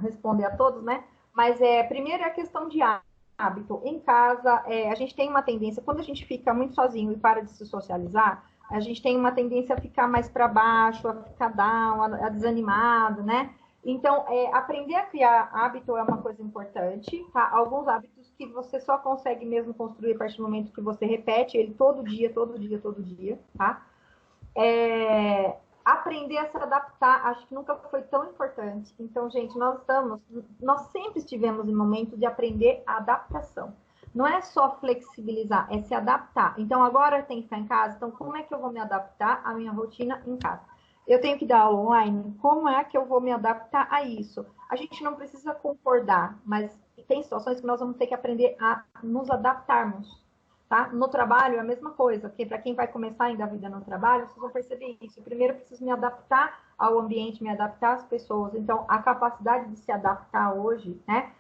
responder a todos, né? Mas primeiro é a questão de hábito. Em casa, a gente tem uma tendência, quando a gente fica muito sozinho e para de se socializar, a gente tem uma tendência a ficar mais para baixo, a ficar down, a desanimado, né? Então, aprender a criar hábito é uma coisa importante, tá? Alguns hábitos que você só consegue mesmo construir a partir do momento que você repete ele todo dia, todo dia, todo dia, tá? Aprender a se adaptar, acho que nunca foi tão importante. Então, gente, nós sempre estivemos em momento de aprender a adaptação. Não é só flexibilizar, é se adaptar. Então, agora tem que ficar em casa, então como é que eu vou me adaptar à minha rotina em casa? Eu tenho que dar aula online, como é que eu vou me adaptar a isso? A gente não precisa concordar, mas tem situações que nós vamos ter que aprender a nos adaptarmos. Tá? No trabalho é a mesma coisa, porque para quem vai começar ainda a vida no trabalho, vocês vão perceber isso. Primeiro eu preciso me adaptar ao ambiente, me adaptar às pessoas. Então, a capacidade de se adaptar hoje, né?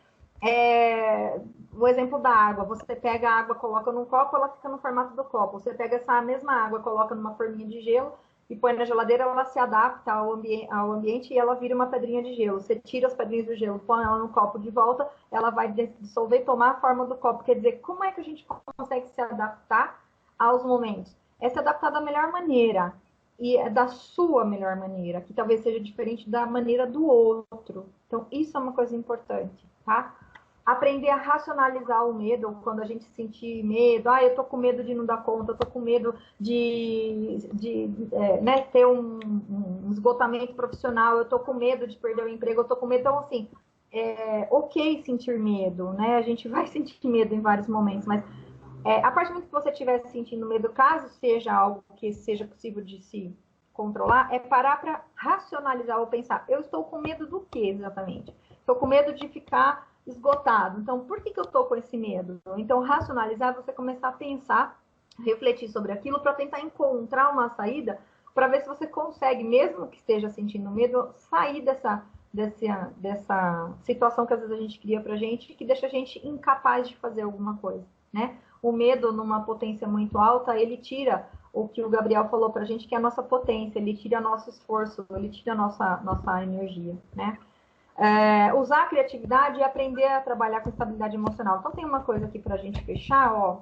O exemplo da água, você pega a água, coloca num copo, ela fica no formato do copo. Você pega essa mesma água, coloca numa forminha de gelo e põe na geladeira, ela se adapta ao ambiente e ela vira uma pedrinha de gelo. Você tira as pedrinhas do gelo, põe ela no copo de volta, ela vai dissolver e tomar a forma do copo. Quer dizer, como é que a gente consegue se adaptar aos momentos? É se adaptar da melhor maneira e da sua melhor maneira, que talvez seja diferente da maneira do outro. Então, isso é uma coisa importante, tá? Aprender a racionalizar o medo, quando a gente sentir medo, eu tô com medo de não dar conta, eu tô com medo de ter um esgotamento profissional, eu tô com medo de perder o emprego, eu tô com medo. Então, assim, ok sentir medo, né? A gente vai sentir medo em vários momentos, mas a partir do momento que você estiver sentindo medo, caso seja algo que seja possível de se controlar, parar para racionalizar ou pensar, eu estou com medo do que exatamente? Estou com medo de ficar esgotado. Então, por que eu estou com esse medo? Então, racionalizar, você começar a pensar, refletir sobre aquilo para tentar encontrar uma saída, para ver se você consegue, mesmo que esteja sentindo medo, sair dessa situação que às vezes a gente cria para a gente, que deixa a gente incapaz de fazer alguma coisa, né? O medo, numa potência muito alta, ele tira o que o Gabriel falou para a gente, que é a nossa potência, ele tira nosso esforço, ele tira a nossa energia, né? Usar a criatividade e aprender a trabalhar com estabilidade emocional. Então, tem uma coisa aqui para a gente fechar, ó,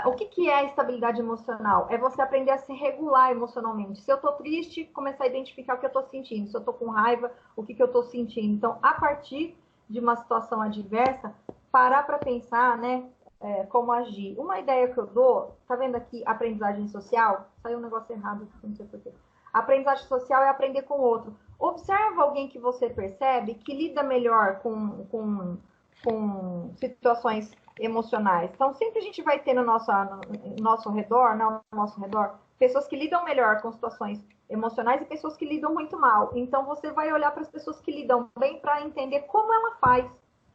o que é a estabilidade emocional? É você aprender a se regular emocionalmente. Se eu estou triste, começar a identificar o que eu estou sentindo. Se eu estou com raiva, o que eu estou sentindo. Então, a partir de uma situação adversa, parar para pensar, né, como agir. Uma ideia que eu dou, tá vendo aqui, aprendizagem social? Saiu um negócio errado, não sei porquê. Aprendizagem social é aprender com o outro. Observa alguém que você percebe que lida melhor com situações emocionais. Então, sempre a gente vai ter no nosso redor, pessoas que lidam melhor com situações emocionais e pessoas que lidam muito mal. Então, você vai olhar para as pessoas que lidam bem para entender como ela faz.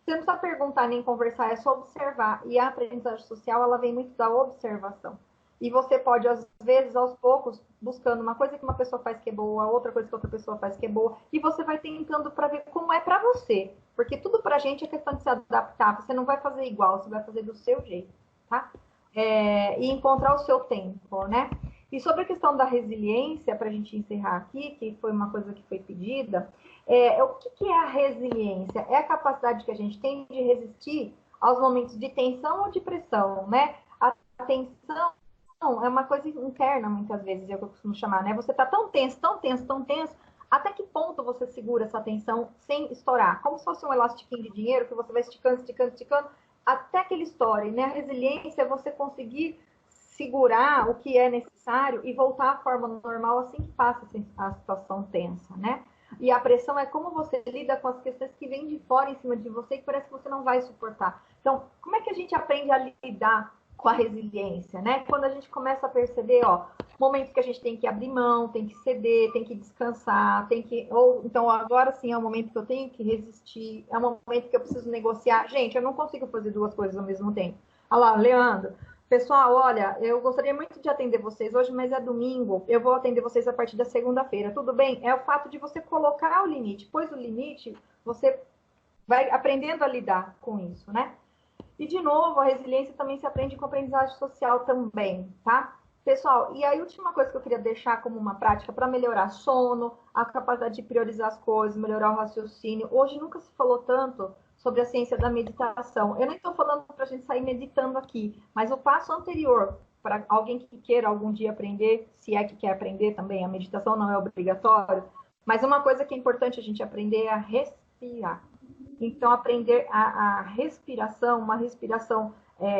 Você não precisa perguntar nem conversar, é só observar. E a aprendizagem social, ela vem muito da observação. E você pode, às vezes, aos poucos, buscando uma coisa que uma pessoa faz que é boa, outra coisa que outra pessoa faz que é boa, e você vai tentando para ver como é para você. Porque tudo pra gente é questão de se adaptar. Você não vai fazer igual, você vai fazer do seu jeito, tá? E encontrar o seu tempo, né? E sobre a questão da resiliência, para a gente encerrar aqui, que foi uma coisa que foi pedida, o que é a resiliência? É a capacidade que a gente tem de resistir aos momentos de tensão ou de pressão, né? A tensão é uma coisa interna, muitas vezes, é o que eu costumo chamar, né? Você tá tão tenso, tão tenso, tão tenso, até que ponto você segura essa tensão sem estourar? Como se fosse um elastiquinho de dinheiro que você vai esticando, esticando, esticando, até que ele estoure, né? A resiliência é você conseguir segurar o que é necessário e voltar à forma normal assim que passa a situação tensa, né? E a pressão é como você lida com as questões que vêm de fora em cima de você e que parece que você não vai suportar. Então, como é que a gente aprende a lidar com a resiliência, né? Quando a gente começa a perceber, ó, momentos que a gente tem que abrir mão, tem que ceder, tem que descansar, tem que... Ou, então, agora sim é o momento que eu tenho que resistir, é o momento que eu preciso negociar. Gente, eu não consigo fazer duas coisas ao mesmo tempo. Olha lá, Leandro. Pessoal, olha, eu gostaria muito de atender vocês hoje, mas é domingo. Eu vou atender vocês a partir da segunda-feira. Tudo bem? É o fato de você colocar o limite. Pois o limite, você vai aprendendo a lidar com isso, né? E, de novo, a resiliência também se aprende com aprendizagem social também, tá? Pessoal, e a última coisa que eu queria deixar como uma prática para melhorar sono, a capacidade de priorizar as coisas, melhorar o raciocínio. Hoje nunca se falou tanto sobre a ciência da meditação. Eu nem estou falando para a gente sair meditando aqui, mas o passo anterior, para alguém que queira algum dia aprender, se é que quer aprender também, a meditação não é obrigatório, mas uma coisa que é importante a gente aprender é a respirar. Então, aprender a respiração, uma respiração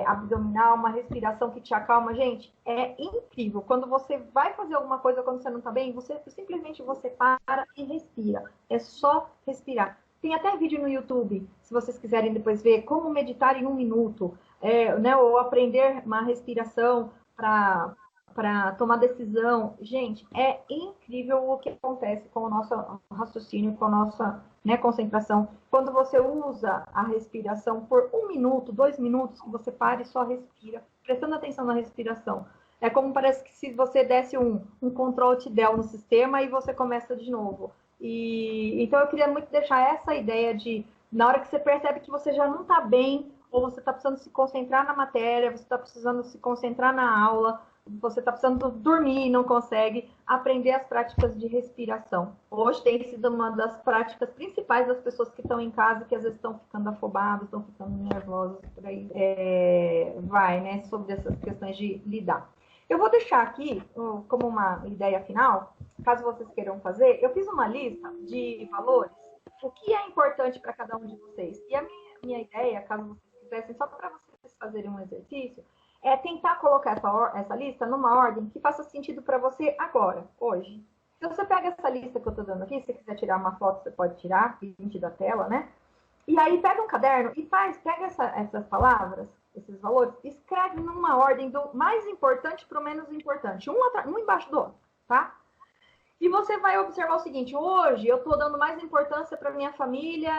abdominal, uma respiração que te acalma, gente, é incrível. Quando você vai fazer alguma coisa, quando você não está bem, você simplesmente você para e respira. É só respirar. Tem até vídeo no YouTube, se vocês quiserem depois ver, como meditar em 1 minuto, né, ou aprender uma respiração para tomar decisão. Gente, é incrível o que acontece com o nosso raciocínio, com a nossa, né, concentração. Quando você usa a respiração por 1 minuto, 2 minutos, que você para e só respira, prestando atenção na respiração. É como parece que se você desse um Ctrl+Alt+Del no sistema e você começa de novo. Então eu queria muito deixar essa ideia de, na hora que você percebe que você já não está bem, ou você está precisando se concentrar na matéria, você está precisando se concentrar na aula, você está precisando dormir e não consegue, aprender as práticas de respiração. Hoje tem sido uma das práticas principais das pessoas que estão em casa, que às vezes estão ficando afobadas, estão ficando nervosas, por aí vai, né, sobre essas questões de lidar. Eu vou deixar aqui, como uma ideia final, caso vocês queiram fazer, eu fiz uma lista de valores, o que é importante para cada um de vocês. E a minha ideia, caso vocês quisessem, só para vocês fazerem um exercício, é tentar colocar essa lista numa ordem que faça sentido para você agora, hoje. Se você pega essa lista que eu estou dando aqui, se você quiser tirar uma foto, você pode tirar, print da tela, né? E aí pega um caderno e pega essas palavras, esses valores, escreve numa ordem do mais importante para o menos importante, um embaixo do outro, tá? E você vai observar o seguinte, hoje eu estou dando mais importância para minha família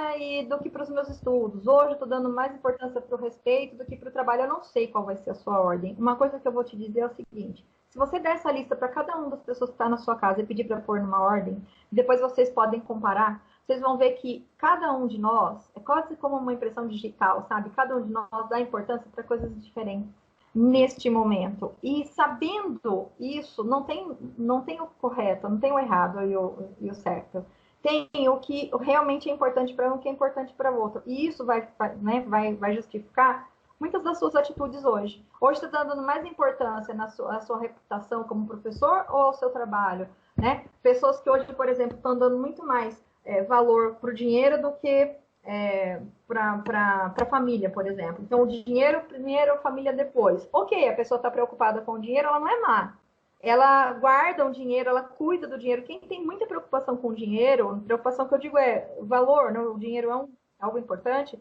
do que para os meus estudos. Hoje eu estou dando mais importância para o respeito do que para o trabalho. Eu não sei qual vai ser a sua ordem. Uma coisa que eu vou te dizer é o seguinte, se você der essa lista para cada uma das pessoas que está na sua casa e pedir para pôr numa ordem, depois vocês podem comparar, vocês vão ver que cada um de nós, é quase como uma impressão digital, sabe? Cada um de nós dá importância para coisas diferentes neste momento. E sabendo isso, não tem o correto, não tem o errado e o certo. Tem o que realmente é importante para um, o que é importante para o outro. E isso vai justificar muitas das suas atitudes hoje. Hoje você está dando mais importância à sua reputação como professor ou ao seu trabalho, né? Pessoas que hoje, por exemplo, estão dando muito mais valor para o dinheiro do que para a família, por exemplo. Então, o dinheiro primeiro, a família depois. Ok, a pessoa está preocupada com o dinheiro, ela não é má. Ela guarda o dinheiro, ela cuida do dinheiro. Quem tem muita preocupação com o dinheiro, preocupação que eu digo é valor, não, o dinheiro é algo importante,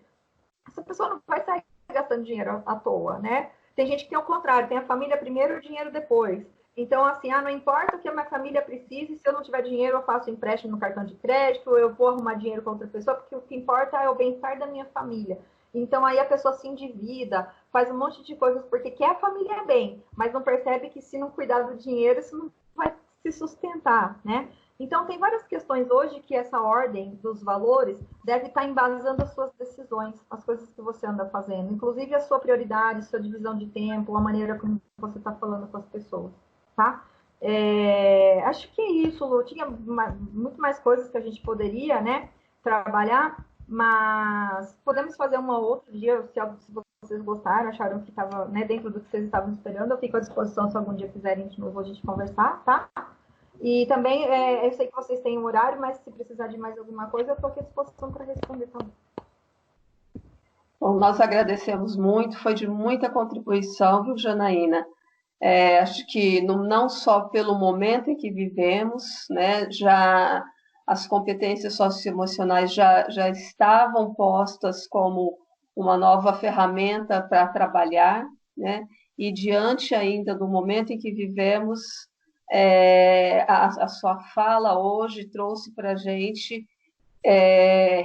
essa pessoa não vai sair gastando dinheiro à toa, né? Tem gente que tem o contrário, tem a família primeiro e o dinheiro depois. Então, assim, não importa o que a minha família precise, se eu não tiver dinheiro, eu faço empréstimo no cartão de crédito, eu vou arrumar dinheiro com outra pessoa, porque o que importa é o bem-estar da minha família. Então, aí a pessoa se endivida, faz um monte de coisas porque quer a família bem, mas não percebe que se não cuidar do dinheiro, isso não vai se sustentar, né? Então, tem várias questões hoje que essa ordem dos valores deve estar embasando as suas decisões, as coisas que você anda fazendo, inclusive a sua prioridade, sua divisão de tempo, a maneira como você está falando com as pessoas. Tá? Acho que é isso, Lu. Tinha muito mais coisas que a gente poderia, né, trabalhar, mas podemos fazer uma outro dia, se vocês gostaram, acharam que estava, né, dentro do que vocês estavam esperando. Eu fico à disposição se algum dia quiserem de novo a gente conversar, tá? E também, eu sei que vocês têm um horário, mas se precisar de mais alguma coisa, eu estou aqui à disposição para responder também. Bom, nós agradecemos muito, foi de muita contribuição, viu, Janaína? Acho que não só pelo momento em que vivemos, né, já as competências socioemocionais já estavam postas como uma nova ferramenta para trabalhar, né, e diante ainda do momento em que vivemos, a sua fala hoje trouxe para a gente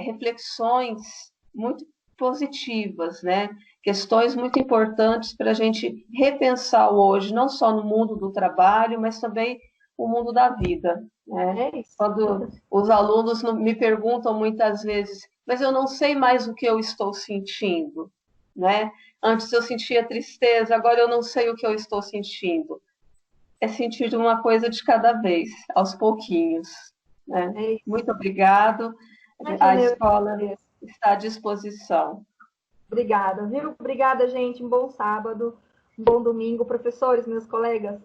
reflexões muito positivas, né? Questões muito importantes para a gente repensar hoje, não só no mundo do trabalho, mas também o mundo da vida, né? Quando os alunos me perguntam muitas vezes, mas eu não sei mais o que eu estou sentindo, né? Antes eu sentia tristeza, agora eu não sei o que eu estou sentindo. É sentir uma coisa de cada vez, aos pouquinhos, né? Muito obrigado. A escola está à disposição. Obrigada, viu? Obrigada, gente. Um bom sábado, um bom domingo. Professores, meus colegas,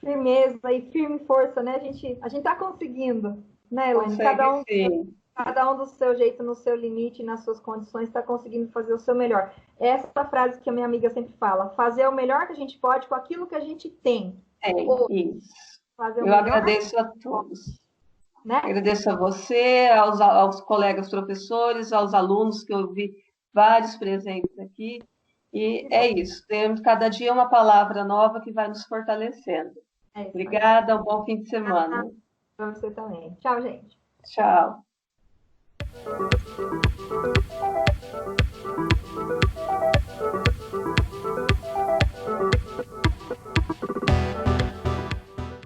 firmeza e firme força, né? A gente está conseguindo, né, Elaine? Cada um do seu jeito, no seu limite, nas suas condições, está conseguindo fazer o seu melhor. Essa é a frase que a minha amiga sempre fala: fazer o melhor que a gente pode com aquilo que a gente tem. Isso. Eu agradeço a todos. Né? Agradeço a você, aos colegas professores, aos alunos, que eu vi vários presentes aqui. E é isso, temos cada dia uma palavra nova que vai nos fortalecendo. Obrigada, um bom fim de semana. Para você também. Tchau, gente. Tchau.